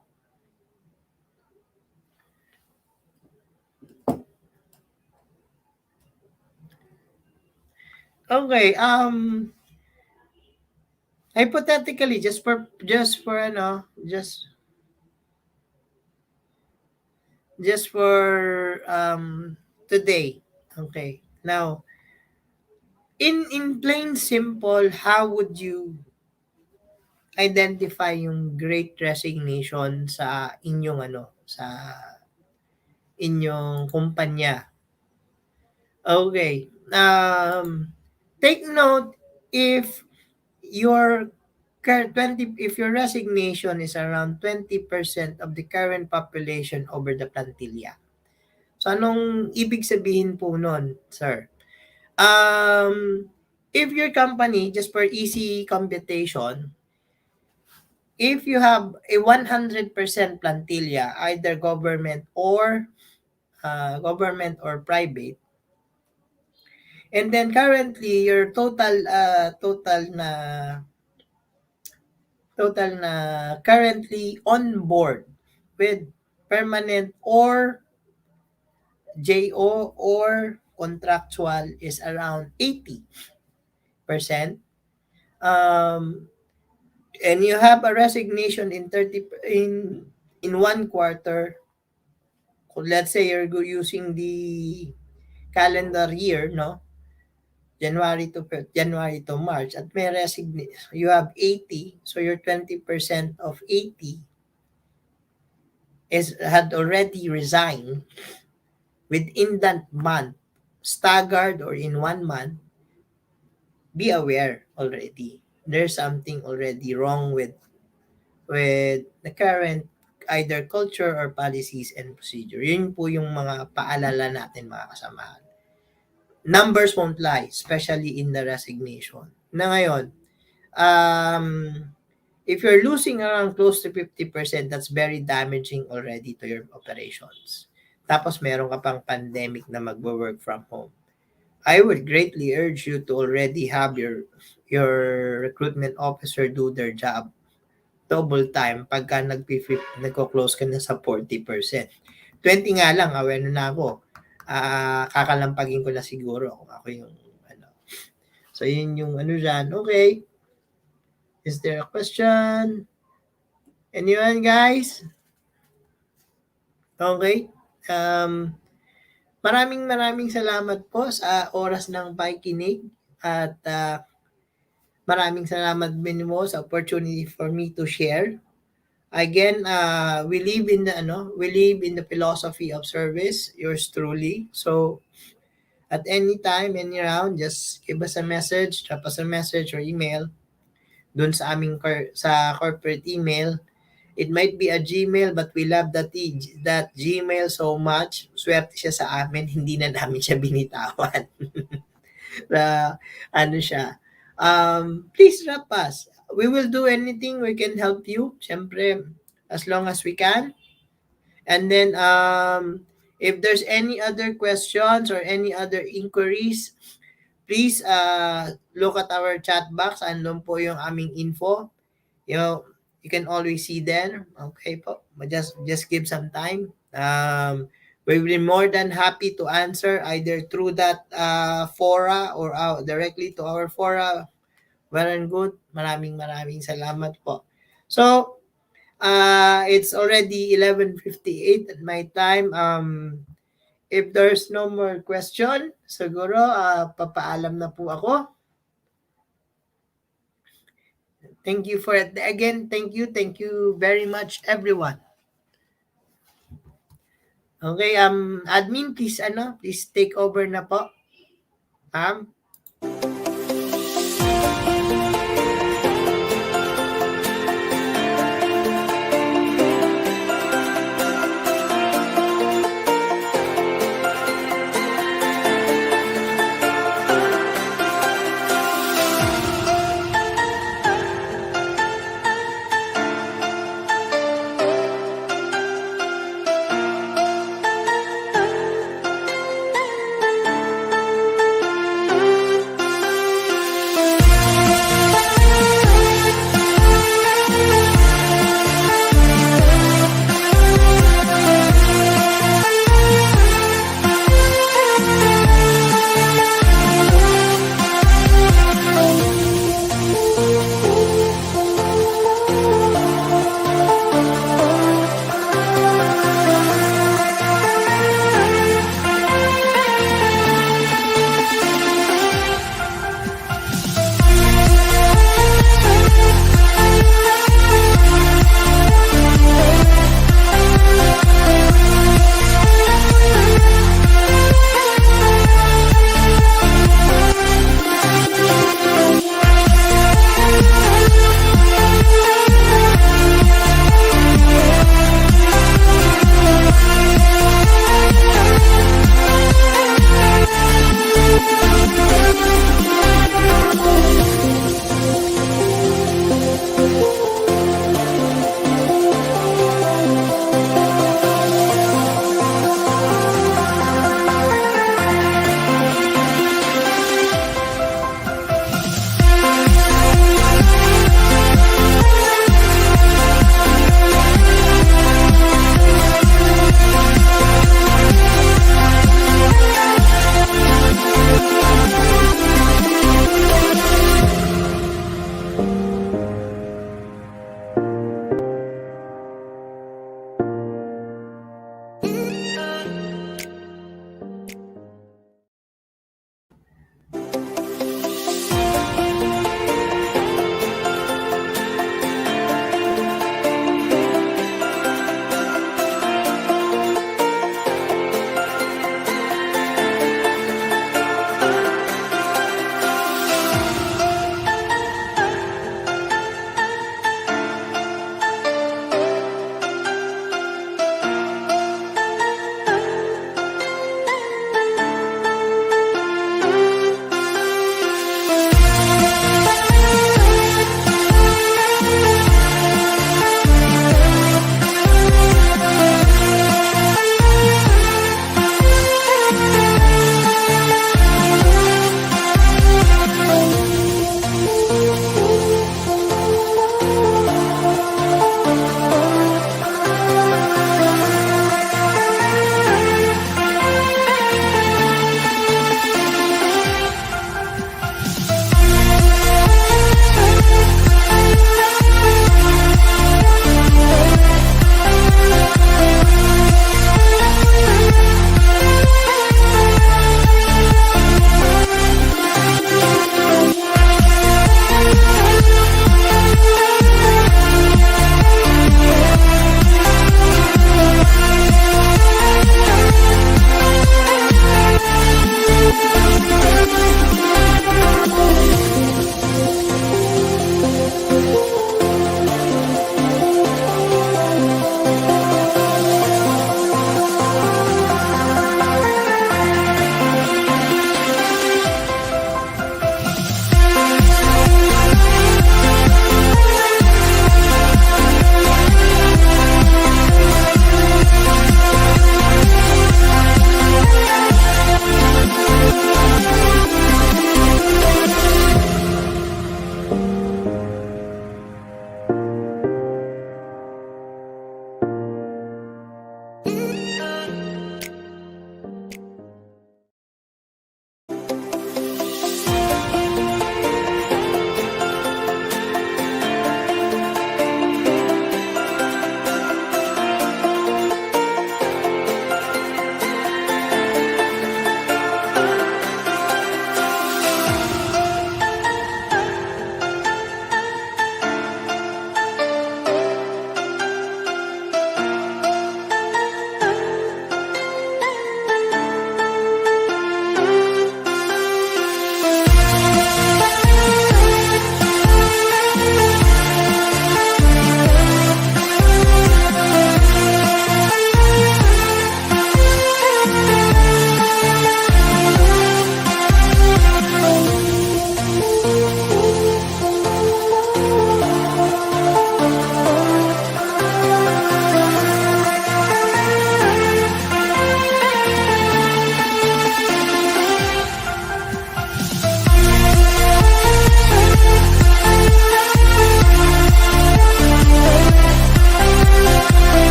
Okay, hypothetically, just for today. Okay. Now, in plain simple, how would you identify yung great resignation sa inyong kumpanya? Okay. Take note if your if your resignation is around 20% of the current population over the plantilla. So anong ibig sabihin po nun, sir? If your company, just for easy computation, if you have a 100% plantilla, either government or private, and then currently your total na currently on board with permanent or JO or contractual is around 80%. And you have a resignation in one quarter. Let's say you're using the calendar year, no? January to March, at may resignation, you have 80, so your 20% of 80 had already resigned within that month, staggered or in 1 month. Be aware already. There's something already wrong with the current either culture or policies and procedure. Yun po yung mga paalala natin, mga kasamahan. Numbers won't lie, especially in the resignation. Na ngayon, if you're losing around close to 50%, that's very damaging already to your operations. Tapos meron ka pang pandemic na magwo-work from home. I would greatly urge you to already have your recruitment officer do their job double time pagka nagko-close ka na sa 40%. 20 nga lang, aware na ako. Kakalampagin ko na siguro kung ako yung So, yun yung dyan. Okay. Is there a question? Anyone, guys? Okay. Um, maraming salamat po sa oras ng pakikinig at maraming salamat din mo sa opportunity for me to share. Again, we live in the philosophy of service, yours truly. So, at any time, any round, just give us a message, drop us a message or email dun sa sa corporate email. It might be a Gmail, but we love that Gmail so much. Swerte siya sa amin, hindi na namin siya binitawan. Na ano siya. Please drop us. We will do anything we can help you. Siyempre, as long as we can. And then, if there's any other questions or any other inquiries, please look at our chat box. Andun po yung aming info. You know, you can always see there. Okay po. Just give some time. We'll be more than happy to answer either through that fora or directly to our fora. Well and good. Maraming salamat po. So, it's already 11:58 at my time. If there's no more question, siguro papaalam na po ako. Thank you for it. Again, thank you very much everyone. Okay, admin please please take over na po.